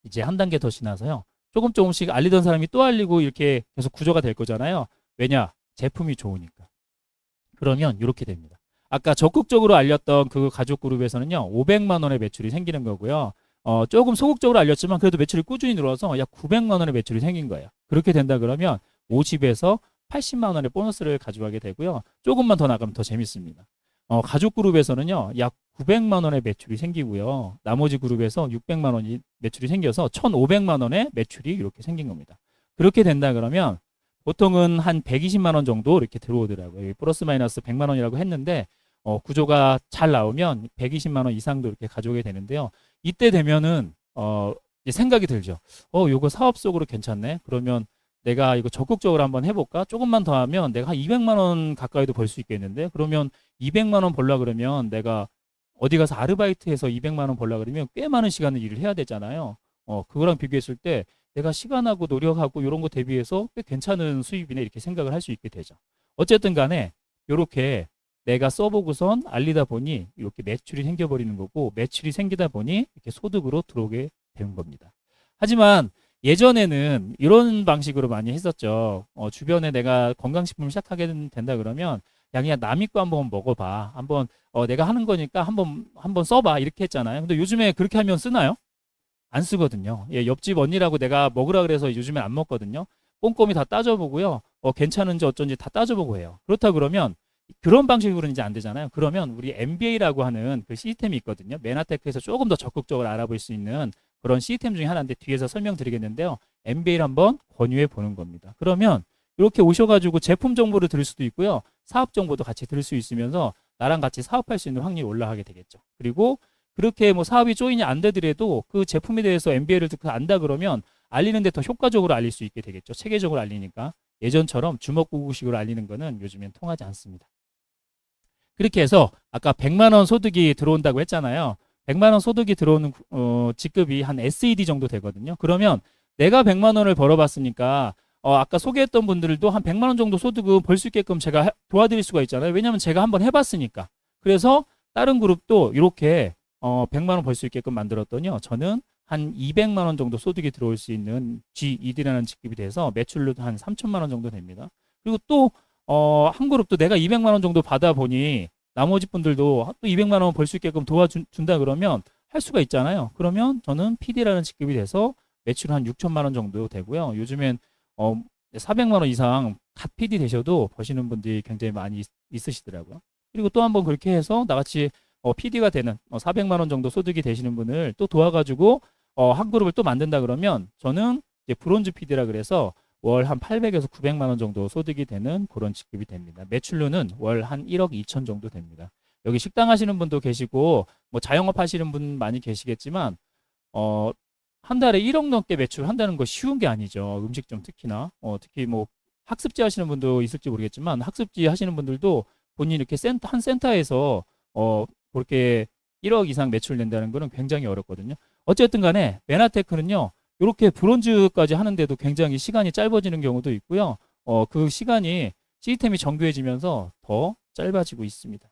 이제 한 단계 더 지나서요. 조금씩 알리던 사람이 또 알리고 이렇게 계속 구조가 될 거잖아요. 왜냐? 제품이 좋으니까. 그러면 이렇게 됩니다. 아까 적극적으로 알렸던 그 가족 그룹에서는요, 500만 원의 매출이 생기는 거고요. 조금 소극적으로 알렸지만 그래도 매출이 꾸준히 늘어서 약 900만 원의 매출이 생긴 거예요. 그렇게 된다 그러면 50에서 80만 원의 보너스를 가져가게 되고요. 조금만 더 나가면 더 재밌습니다. 가족 그룹에서는요, 약 900만 원의 매출이 생기고요. 나머지 그룹에서 600만 원이 매출이 생겨서 1,500만 원의 매출이 이렇게 생긴 겁니다. 그렇게 된다 그러면 보통은 한 120만 원 정도 이렇게 들어오더라고요. 여기 플러스 마이너스 100만 원이라고 했는데 구조가 잘 나오면 120만 원 이상도 이렇게 가져오게 되는데요. 이때 되면은 이제 생각이 들죠. 요거 사업 속으로 괜찮네. 그러면 내가 이거 적극적으로 한번 해볼까? 조금만 더 하면 내가 한 200만 원 가까이도 벌 수 있겠는데, 그러면 200만 원 벌라 그러면 내가 어디 가서 아르바이트해서 200만 원 벌라 그러면 꽤 많은 시간을 일을 해야 되잖아요. 그거랑 비교했을 때 내가 시간하고 노력하고 이런 거 대비해서 꽤 괜찮은 수입이네, 이렇게 생각을 할 수 있게 되죠. 어쨌든 간에 이렇게 내가 써보고선 알리다 보니 이렇게 매출이 생겨버리는 거고, 매출이 생기다 보니 이렇게 소득으로 들어오게 되는 겁니다. 하지만 예전에는 이런 방식으로 많이 했었죠. 주변에 내가 건강식품을 시작하게 된다 그러면 야, 그냥 남이 거 한번 먹어봐. 한번 내가 하는 거니까 한번 써봐. 이렇게 했잖아요. 근데 요즘에 그렇게 하면 쓰나요? 안 쓰거든요. 예, 옆집 언니라고 내가 먹으라 그래서 요즘에 안 먹거든요. 꼼꼼히 다 따져보고요. 괜찮은지 어쩐지 다 따져보고 해요. 그렇다 그러면 그런 방식으로는 이제 안 되잖아요. 그러면 우리 MBA라고 하는 그 시스템이 있거든요. 메나테크에서 조금 더 적극적으로 알아볼 수 있는 그런 시스템 중에 하나인데 뒤에서 설명드리겠는데요. MBA를 한번 권유해 보는 겁니다. 그러면 이렇게 오셔가지고 제품 정보를 들을 수도 있고요. 사업 정보도 같이 들을 수 있으면서 나랑 같이 사업할 수 있는 확률이 올라가게 되겠죠. 그리고 그렇게 뭐 사업이 조인이 안 되더라도 그 제품에 대해서 MBA를 듣고 안다 그러면 알리는데 더 효과적으로 알릴 수 있게 되겠죠. 체계적으로 알리니까. 예전처럼 주먹구구식으로 알리는 거는 요즘엔 통하지 않습니다. 그렇게 해서 아까 100만 원 소득이 들어온다고 했잖아요. 100만 원 소득이 들어오는 직급이 한 SED 정도 되거든요. 그러면 내가 100만 원을 벌어봤으니까 아까 소개했던 분들도 한 100만 원 정도 소득을 벌 수 있게끔 제가 도와드릴 수가 있잖아요. 왜냐하면 제가 한번 해봤으니까. 그래서 다른 그룹도 이렇게 100만 원 벌 수 있게끔 만들었더니요. 저는 한 200만 원 정도 소득이 들어올 수 있는 GED라는 직급이 돼서 매출로 한 3천만 원 정도 됩니다. 그리고 또 한 그룹도 내가 200만 원 정도 받아 보니 나머지 분들도 또 200만 원 벌 수 있게끔 도와준다 그러면 할 수가 있잖아요. 그러면 저는 PD라는 직급이 돼서 매출 한 6천만 원 정도 되고요. 요즘엔 400만 원 이상 갓 PD 되셔도 버시는 분들이 굉장히 많이 있으시더라고요. 그리고 또 한번 그렇게 해서 나같이 PD가 되는 400만 원 정도 소득이 되시는 분을 또 도와가지고 한 그룹을 또 만든다 그러면 저는 이제 브론즈 PD라 그래서 월 한 800에서 900만 원 정도 소득이 되는 그런 직급이 됩니다. 매출로는 월 한 1억 2천 정도 됩니다. 여기 식당 하시는 분도 계시고 뭐 자영업 하시는 분 많이 계시겠지만 한 달에 1억 넘게 매출한다는 거 쉬운 게 아니죠. 음식점 특히나 특히 뭐 학습지 하시는 분도 있을지 모르겠지만 학습지 하시는 분들도 본인이 이렇게 한 센터에서 그렇게 1억 이상 매출 낸다는 거는 굉장히 어렵거든요. 어쨌든 간에 메나테크는요. 이렇게 브론즈까지 하는데도 굉장히 시간이 짧아지는 경우도 있고요. 그 시간이 시스템이 정교해지면서 더 짧아지고 있습니다.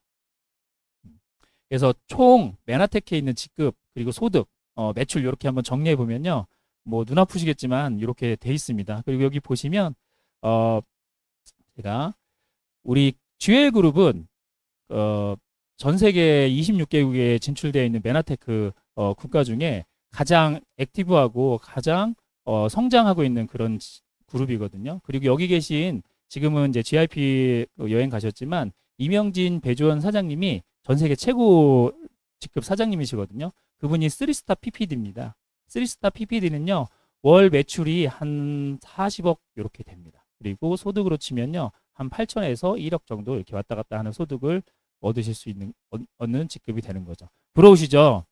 그래서 총 메나테크에 있는 직급 그리고 소득, 매출 이렇게 한번 정리해 보면요. 뭐 눈 아프시겠지만 이렇게 돼 있습니다. 그리고 여기 보시면 제가 우리 GL 그룹은 전 세계 26개국에 진출되어 있는 메나테크 국가 중에 가장 액티브하고 가장 성장하고 있는 그런 그룹이거든요. 그리고 여기 계신 지금은 이제 GIP 여행 가셨지만 이명진 배주원 사장님이 전 세계 최고 직급 사장님이시거든요. 그분이 3스타 PPD입니다. 3스타 PPD는요. 월 매출이 한 40억 이렇게 됩니다. 그리고 소득으로 치면요. 한 8천에서 1억 정도 이렇게 왔다 갔다 하는 소득을 얻으실 수 있는 얻는 직급이 되는 거죠. 부러우시죠?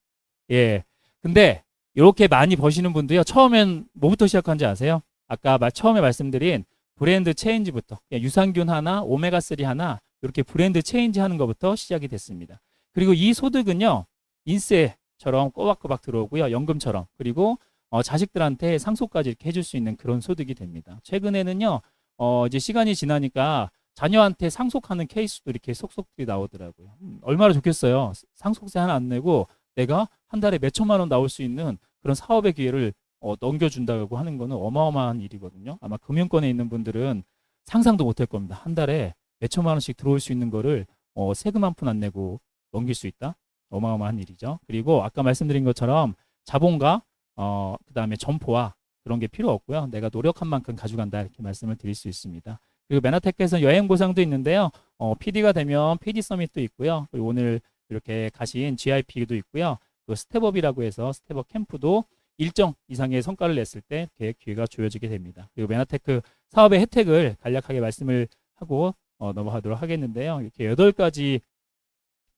예. 근데 이렇게 많이 버시는 분도요. 처음엔 뭐부터 시작한지 아세요? 아까 처음에 말씀드린 브랜드 체인지부터 유산균 하나, 오메가3 하나 이렇게 브랜드 체인지 하는 것부터 시작이 됐습니다. 그리고 이 소득은요. 인세처럼 꼬박꼬박 들어오고요. 연금처럼. 그리고 자식들한테 상속까지 이렇게 해줄 수 있는 그런 소득이 됩니다. 최근에는요. 이제 시간이 지나니까 자녀한테 상속하는 케이스도 이렇게 속속들이 나오더라고요. 얼마나 좋겠어요. 상속세 하나 안 내고 내가 한 달에 몇 천만 원 나올 수 있는 그런 사업의 기회를 넘겨준다고 하는 거는 어마어마한 일이거든요. 아마 금융권에 있는 분들은 상상도 못할 겁니다. 한 달에 몇 천만 원씩 들어올 수 있는 거를 세금 한 푼 안 내고 넘길 수 있다. 어마어마한 일이죠. 그리고 아까 말씀드린 것처럼 자본과 그다음에 점포와 그런 게 필요 없고요. 내가 노력한 만큼 가져간다 이렇게 말씀을 드릴 수 있습니다. 그리고 메나테크에서는 여행 보상도 있는데요. PD가 되면 PD 서밋도 있고요. 그리고 오늘 이렇게 가신 GIP도 있고요. 그 스텝업이라고 해서 스텝업 캠프도 일정 이상의 성과를 냈을 때 이렇게 기회가 주어지게 됩니다. 그리고 메나테크 사업의 혜택을 간략하게 말씀을 하고 넘어가도록 하겠는데요. 이렇게 8가지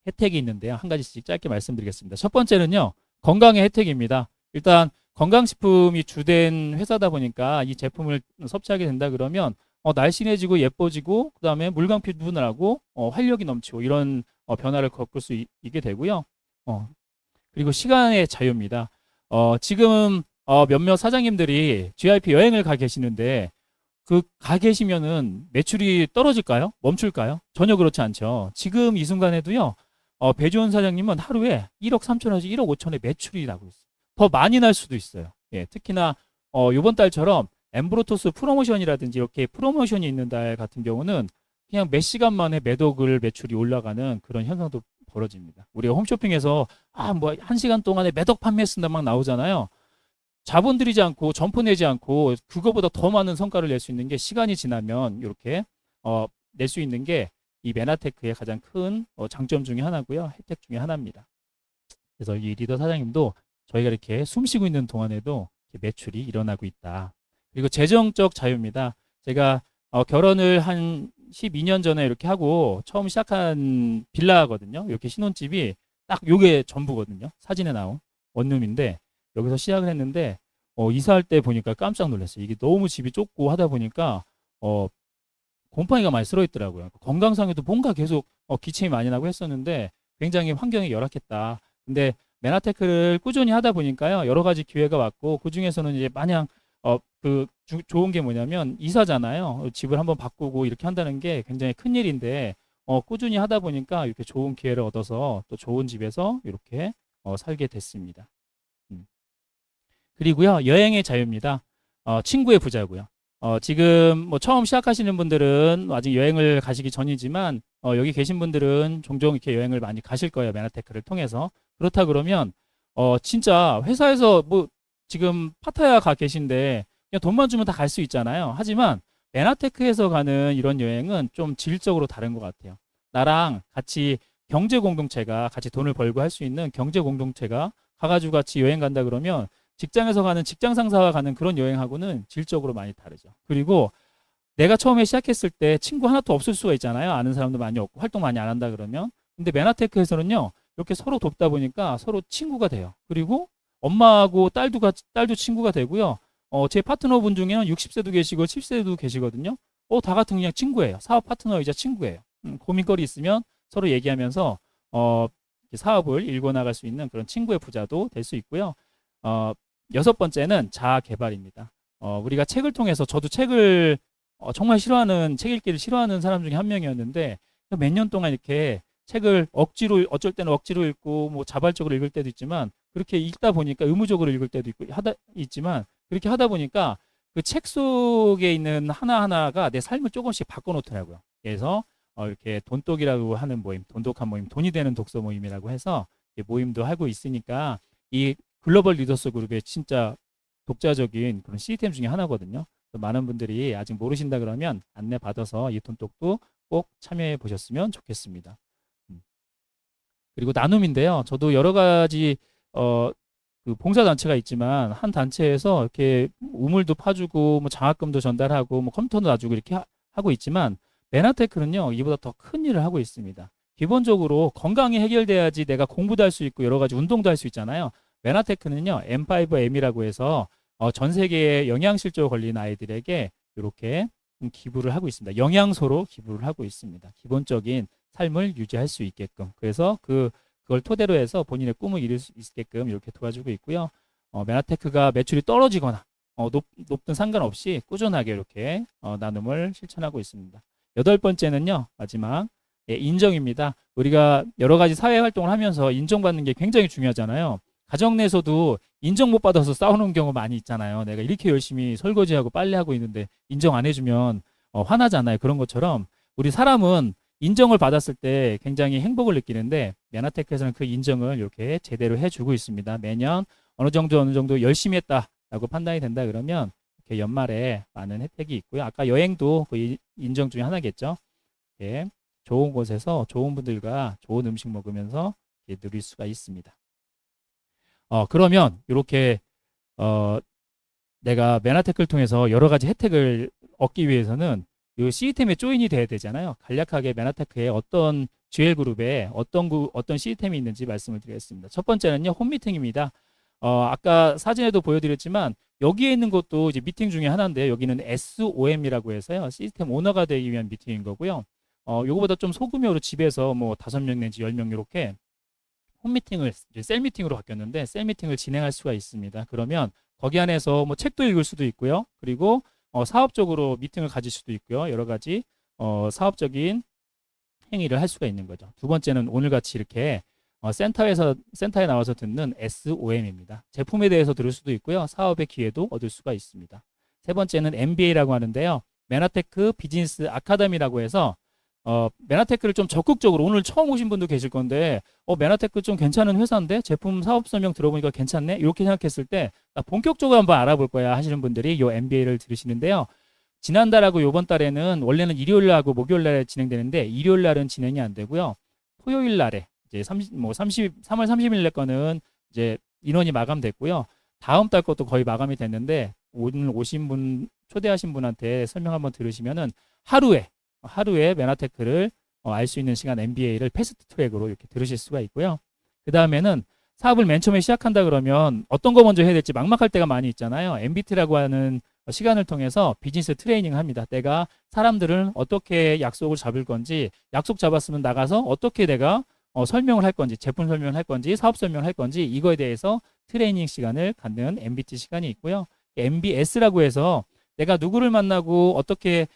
혜택이 있는데요. 한 가지씩 짧게 말씀드리겠습니다. 첫 번째는요. 건강의 혜택입니다. 일단 건강식품이 주된 회사다 보니까 이 제품을 섭취하게 된다 그러면 날씬해지고 예뻐지고 그다음에 물광 피부도 나고 활력이 넘치고 이런 변화를 겪을 수 있게 되고요. 그리고 시간의 자유입니다. 지금 몇몇 사장님들이 GIP 여행을 가 계시는데 그 가 계시면은 매출이 떨어질까요? 멈출까요? 전혀 그렇지 않죠. 지금 이 순간에도요. 배주원 사장님은 하루에 1억 3천에서 1억 5천의 매출이 나고 있어요. 더 많이 날 수도 있어요. 예, 특히나 이번 달처럼 엠브로토스 프로모션이라든지 이렇게 프로모션이 있는 달 같은 경우는 그냥 몇 시간 만에 매덕을 매출이 올라가는 그런 현상도 벌어집니다. 우리가 홈쇼핑에서 뭐 1시간 동안에 매덕 판매했습니다 막 나오잖아요. 자본 들이지 않고 점포 내지 않고 그거보다 더 많은 성과를 낼 수 있는 게 시간이 지나면 이렇게 낼 수 있는 게 이 메나테크의 가장 큰 장점 중에 하나고요. 혜택 중에 하나입니다. 그래서 이 리더 사장님도 저희가 이렇게 숨 쉬고 있는 동안에도 이렇게 매출이 일어나고 있다. 그리고 재정적 자유입니다. 제가 결혼을 한 12년 전에 이렇게 하고 처음 시작한 빌라거든요. 이렇게 신혼집이 딱 요게 전부거든요. 사진에 나온 원룸인데 여기서 시작을 했는데 이사할 때 보니까 깜짝 놀랐어요. 이게 너무 집이 좁고 하다 보니까 곰팡이가 많이 쓸어있더라고요. 건강상에도 뭔가 계속 기침이 많이 나고 했었는데 굉장히 환경이 열악했다. 근데 메나테크를 꾸준히 하다 보니까요. 여러 가지 기회가 왔고 그 중에서는 이제 마냥 좋은 게 뭐냐면 이사잖아요. 집을 한번 바꾸고 이렇게 한다는 게 굉장히 큰 일인데 꾸준히 하다 보니까 이렇게 좋은 기회를 얻어서 또 좋은 집에서 이렇게 살게 됐습니다. 그리고요. 여행의 자유입니다. 친구의 부자고요. 지금 뭐 처음 시작하시는 분들은 아직 여행을 가시기 전이지만 여기 계신 분들은 종종 이렇게 여행을 많이 가실 거예요. 메나테크를 통해서. 그렇다 그러면 진짜 회사에서 뭐 지금 파타야 가 계신데 그냥 돈만 주면 다 갈 수 있잖아요. 하지만 메나테크에서 가는 이런 여행은 좀 질적으로 다른 것 같아요. 나랑 같이 경제 공동체가 같이 돈을 벌고 할 수 있는 경제 공동체가 가가지고 같이 여행 간다 그러면 직장에서 가는 직장 상사와 가는 그런 여행하고는 질적으로 많이 다르죠. 그리고 내가 처음에 시작했을 때 친구 하나도 없을 수가 있잖아요. 아는 사람도 많이 없고 활동 많이 안 한다 그러면. 근데 메나테크에서는요. 이렇게 서로 돕다 보니까 서로 친구가 돼요. 그리고 엄마하고 딸도 친구가 되고요. 제 파트너분 중에는 60세도 계시고 70세도 계시거든요. 다 같은 그냥 친구예요. 사업 파트너이자 친구예요. 고민거리 있으면 서로 얘기하면서 사업을 일궈 나갈 수 있는 그런 친구의 부자도 될 수 있고요. 6번째는 자아 개발입니다. 우리가 책을 통해서 저도 책을 정말 싫어하는 책 읽기를 싫어하는 사람 중에 한 명이었는데 몇 년 동안 이렇게 책을 억지로 어쩔 때는 억지로 읽고 뭐 자발적으로 읽을 때도 있지만 그렇게 읽다 보니까 의무적으로 읽을 때도 있지만 그렇게 하다 보니까 그 책 속에 있는 하나하나가 내 삶을 조금씩 바꿔놓더라고요. 그래서 이렇게 돈독이라고 하는 모임, 돈독한 모임, 돈이 되는 독서 모임이라고 해서 모임도 하고 있으니까 이 글로벌 리더스 그룹의 진짜 독자적인 그런 시스템 중에 하나거든요. 많은 분들이 아직 모르신다 그러면 안내 받아서 이 돈독도 꼭 참여해 보셨으면 좋겠습니다. 그리고 나눔인데요. 저도 여러 가지 그 봉사단체가 있지만 한 단체에서 이렇게 우물도 파주고 뭐 장학금도 전달하고 뭐 컴퓨터도 놔주고 이렇게 하고 있지만 메나테크는요 이보다 더 큰 일을 하고 있습니다. 기본적으로 건강이 해결돼야지 내가 공부도 할 수 있고 여러 가지 운동도 할 수 있잖아요. 메나테크는요 M5M이라고 해서 전 세계에 영양실조 걸린 아이들에게 이렇게 기부를 하고 있습니다. 영양소로 기부를 하고 있습니다. 기본적인 삶을 유지할 수 있게끔. 그래서 그걸 토대로 해서 본인의 꿈을 이룰 수 있게끔 이렇게 도와주고 있고요. 메나테크가 매출이 떨어지거나 높든 상관없이 꾸준하게 이렇게 나눔을 실천하고 있습니다. 8번째는요. 마지막 인정입니다. 우리가 여러 가지 사회 활동을 하면서 인정받는 게 굉장히 중요하잖아요. 가정 내에서도 인정 못 받아서 싸우는 경우 많이 있잖아요. 내가 이렇게 열심히 설거지하고 빨래하고 있는데 인정 안 해주면 화나잖아요. 그런 것처럼 우리 사람은 인정을 받았을 때 굉장히 행복을 느끼는데 메나테크에서는 그 인정을 이렇게 제대로 해주고 있습니다. 매년 어느 정도 열심히 했다라고 판단이 된다 그러면 이렇게 연말에 많은 혜택이 있고요. 아까 여행도 그 인정 중에 하나겠죠. 이렇게 좋은 곳에서 좋은 분들과 좋은 음식 먹으면서 이렇게 누릴 수가 있습니다. 그러면 이렇게 내가 메나테크를 통해서 여러 가지 혜택을 얻기 위해서는 이 시스템에 조인이 돼야 되잖아요. 간략하게 메나테크의 어떤 GL 그룹에 어떤 시스템이 있는지 말씀을 드리겠습니다. 첫 번째는요, 홈 미팅입니다. 아까 사진에도 보여드렸지만 여기에 있는 것도 이제 미팅 중에 하나인데요. 여기는 SOM이라고 해서요, 시스템 오너가 되기 위한 미팅인 거고요. 요거보다 좀 소규모로 집에서 뭐 5명 내지 10명 이렇게 홈 미팅을 이제 셀 미팅으로 바뀌었는데 셀 미팅을 진행할 수가 있습니다. 그러면 거기 안에서 뭐 책도 읽을 수도 있고요. 그리고 사업적으로 미팅을 가질 수도 있고요. 여러 가지 사업적인 행위를 할 수가 있는 거죠. 두 번째는 오늘같이 이렇게 센터에 나와서 듣는 SOM입니다. 제품에 대해서 들을 수도 있고요. 사업의 기회도 얻을 수가 있습니다. 세 번째는 MBA라고 하는데요. 메나테크 비즈니스 아카데미라고 해서 메나테크를 좀 적극적으로, 오늘 처음 오신 분도 계실 건데 메나테크 좀 괜찮은 회사인데 제품 사업 설명 들어보니까 괜찮네 이렇게 생각했을 때 나 본격적으로 한번 알아볼 거야 하시는 분들이 이 MBA를 들으시는데요. 지난달하고 이번 달에는 원래는 일요일날하고 목요일날에 진행되는데 일요일날은 진행이 안 되고요. 토요일날에 이제 3월 30일 날 거는 이제 인원이 마감됐고요. 다음 달 것도 거의 마감이 됐는데 오늘 오신 분, 초대하신 분한테 설명 한번 들으시면은 하루에 메나테크를 알 수 있는 시간 MBA를 패스트 트랙으로 이렇게 들으실 수가 있고요. 그 다음에는 사업을 맨 처음에 시작한다 그러면 어떤 거 먼저 해야 될지 막막할 때가 많이 있잖아요. MBT라고 하는 시간을 통해서 비즈니스 트레이닝을 합니다. 내가 사람들을 어떻게 약속을 잡을 건지, 약속 잡았으면 나가서 어떻게 내가 설명을 할 건지, 제품 설명을 할 건지, 사업 설명을 할 건지, 이거에 대해서 트레이닝 시간을 갖는 MBT 시간이 있고요. MBS라고 해서 내가 누구를 만나고 어떻게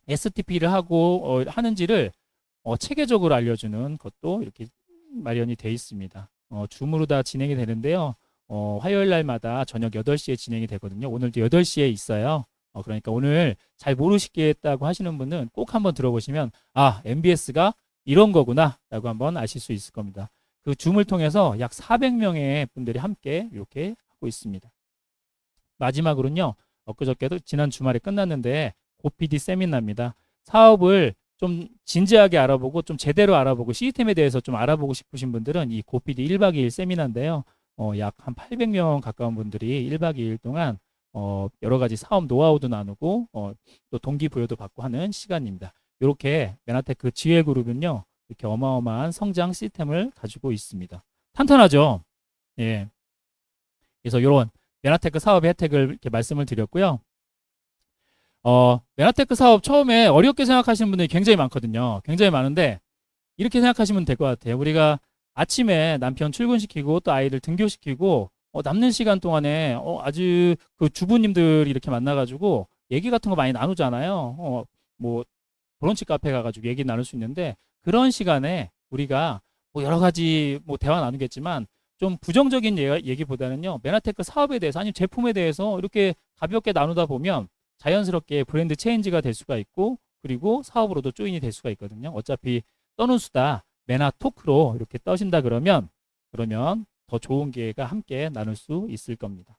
STP를 하고 하는지를 체계적으로 알려주는 것도 이렇게 마련이 돼 있습니다. 줌으로 다 진행이 되는데요. 화요일 날마다 저녁 8시에 진행이 되거든요. 오늘도 8시에 있어요. 그러니까 오늘 잘 모르시겠다고 하시는 분은 꼭 한번 들어보시면 MBS가 이런 거구나 라고 한번 아실 수 있을 겁니다. 그 줌을 통해서 약 400명의 분들이 함께 이렇게 하고 있습니다. 마지막으로는요. 엊그저께도 지난 주말에 끝났는데 고PD 세미나입니다. 사업을 좀 진지하게 알아보고 좀 제대로 알아보고 시스템에 대해서 좀 알아보고 싶으신 분들은 이 고PD 1박 2일 세미나인데요. 약 한 800명 가까운 분들이 1박 2일 동안 여러 가지 사업 노하우도 나누고 또 동기부여도 받고 하는 시간입니다. 이렇게 메나테크 GL 그룹은요. 이렇게 어마어마한 성장 시스템을 가지고 있습니다. 탄탄하죠? 예. 그래서 이런 메나테크 사업의 혜택을 이렇게 말씀을 드렸고요. 메나테크 사업 처음에 어렵게 생각하시는 분들이 굉장히 많거든요. 굉장히 많은데 이렇게 생각하시면 될 것 같아요. 우리가 아침에 남편 출근시키고 또 아이들 등교시키고 남는 시간 동안에 아주 그 주부님들 이렇게 만나가지고 얘기 같은 거 많이 나누잖아요. 뭐 브런치 카페 가가지고 얘기 나눌 수 있는데 그런 시간에 우리가 뭐 여러 가지 뭐 대화 나누겠지만 좀 부정적인 얘기보다는요. 메나테크 사업에 대해서 아니면 제품에 대해서 이렇게 가볍게 나누다 보면 자연스럽게 브랜드 체인지가 될 수가 있고 그리고 사업으로도 조인이 될 수가 있거든요. 어차피 떠는 수다 메나토크로 이렇게 떠신다 그러면 더 좋은 기회가 함께 나눌 수 있을 겁니다.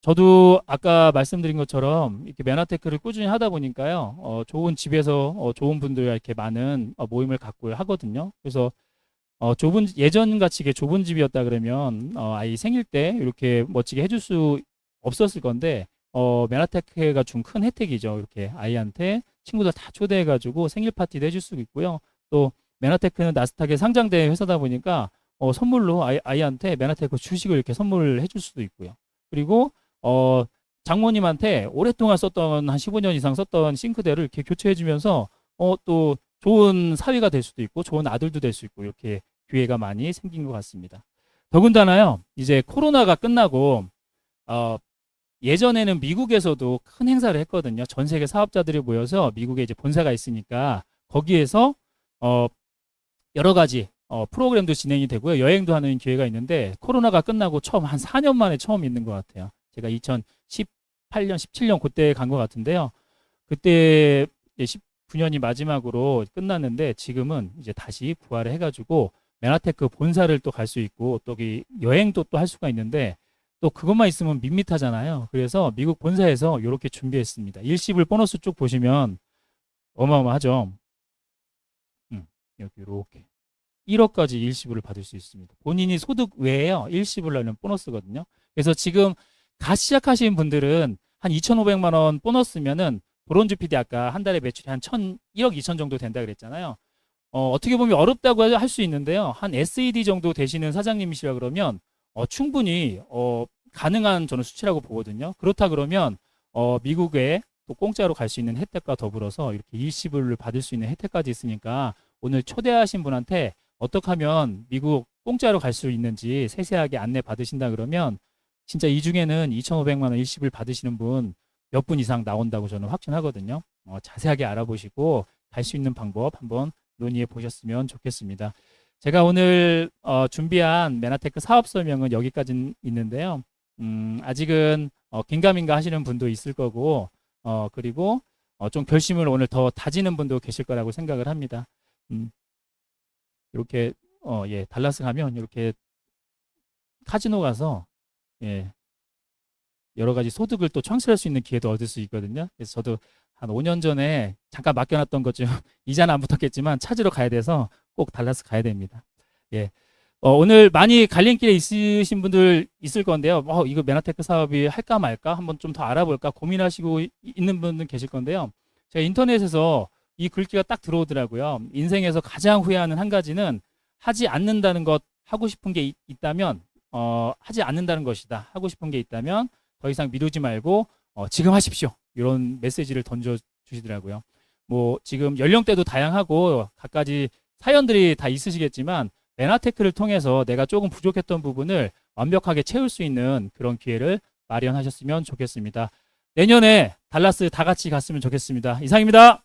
저도 아까 말씀드린 것처럼 이렇게 메나테크를 꾸준히 하다 보니까요. 좋은 집에서 좋은 분들과 이렇게 많은 모임을 갖고 하거든요. 그래서 예전 같이 이게 좁은 집이었다 그러면 아이 생일 때 이렇게 멋지게 해줄 수 없었을 건데 메나테크가 준 큰 혜택이죠. 이렇게 아이한테 친구들 다 초대해가지고 생일 파티도 해줄 수 있고요. 또 메나테크는 나스닥에 상장된 회사다 보니까 선물로 아이한테 메나테크 주식을 이렇게 선물을 해줄 수도 있고요. 그리고 장모님한테 오랫동안 썼던 한 15년 이상 썼던 싱크대를 이렇게 교체해주면서 또 좋은 사위가 될 수도 있고 좋은 아들도 될 수 있고 이렇게 기회가 많이 생긴 것 같습니다. 더군다나요. 이제 코로나가 끝나고 예전에는 미국에서도 큰 행사를 했거든요. 전 세계 사업자들이 모여서 미국에 이제 본사가 있으니까 거기에서 여러 가지 프로그램도 진행이 되고요. 여행도 하는 기회가 있는데 코로나가 끝나고 처음 한 4년 만에 처음 있는 것 같아요. 제가 2018년, 17년 그때 간 것 같은데요. 그때 19년이 마지막으로 끝났는데 지금은 이제 다시 부활을 해가지고 메나테크 본사를 또 갈 수 있고 또 여행도 또 할 수가 있는데 또 그것만 있으면 밋밋하잖아요. 그래서 미국 본사에서 이렇게 준비했습니다. 일시불 보너스 쪽 보시면 어마어마하죠. 여기 이렇게 1억까지 일시불을 받을 수 있습니다. 본인이 소득 외에요. 일시불 나는 보너스거든요. 그래서 지금 갓 시작하신 분들은 한 2,500만 원 보너스면은 브론즈 PD 아까 한 달에 매출이 한 1억 2천 정도 된다 그랬잖아요. 어떻게 보면 어렵다고 할 수 있는데요. 한 SED 정도 되시는 사장님이시라 그러면 충분히 가능한 저는 수치라고 보거든요. 그렇다 그러면 미국에 또 공짜로 갈 수 있는 혜택과 더불어서 이렇게 일시불을 받을 수 있는 혜택까지 있으니까 오늘 초대하신 분한테 어떻게 하면 미국 공짜로 갈 수 있는지 세세하게 안내 받으신다 그러면 진짜 이 중에는 2,500만 원 일시불 받으시는 분 몇 분 이상 나온다고 저는 확신하거든요. 자세하게 알아보시고 갈 수 있는 방법 한번 논의해 보셨으면 좋겠습니다. 제가 오늘 준비한 메나테크 사업 설명은 여기까지 있는데요. 아직은 긴가민가 하시는 분도 있을 거고 그리고 좀 결심을 오늘 더 다지는 분도 계실 거라고 생각을 합니다. 이렇게 예, 달라스 가면 이렇게 카지노 가서 예, 여러 가지 소득을 또 창출할 수 있는 기회도 얻을 수 있거든요. 그래서 저도 한 5년 전에 잠깐 맡겨놨던 것 좀 이자는 안 붙었겠지만 찾으러 가야 돼서 꼭 달라스 가야 됩니다. 예. 오늘 많이 갈림길에 있으신 분들 있을 건데요. 이거 메나테크 사업이 할까 말까 한번 좀 더 알아볼까 고민하시고 있는 분들 계실 건데요. 제가 인터넷에서 이 글귀가 딱 들어오더라고요. 인생에서 가장 후회하는 한 가지는 하지 않는다는 것, 하고 싶은 게 있다면 하지 않는다는 것이다. 하고 싶은 게 있다면 더 이상 미루지 말고 지금 하십시오. 이런 메시지를 던져주시더라고요. 뭐 지금 연령대도 다양하고 갖가지 사연들이 다 있으시겠지만 메나테크를 통해서 내가 조금 부족했던 부분을 완벽하게 채울 수 있는 그런 기회를 마련하셨으면 좋겠습니다. 내년에 달라스 다 같이 갔으면 좋겠습니다. 이상입니다.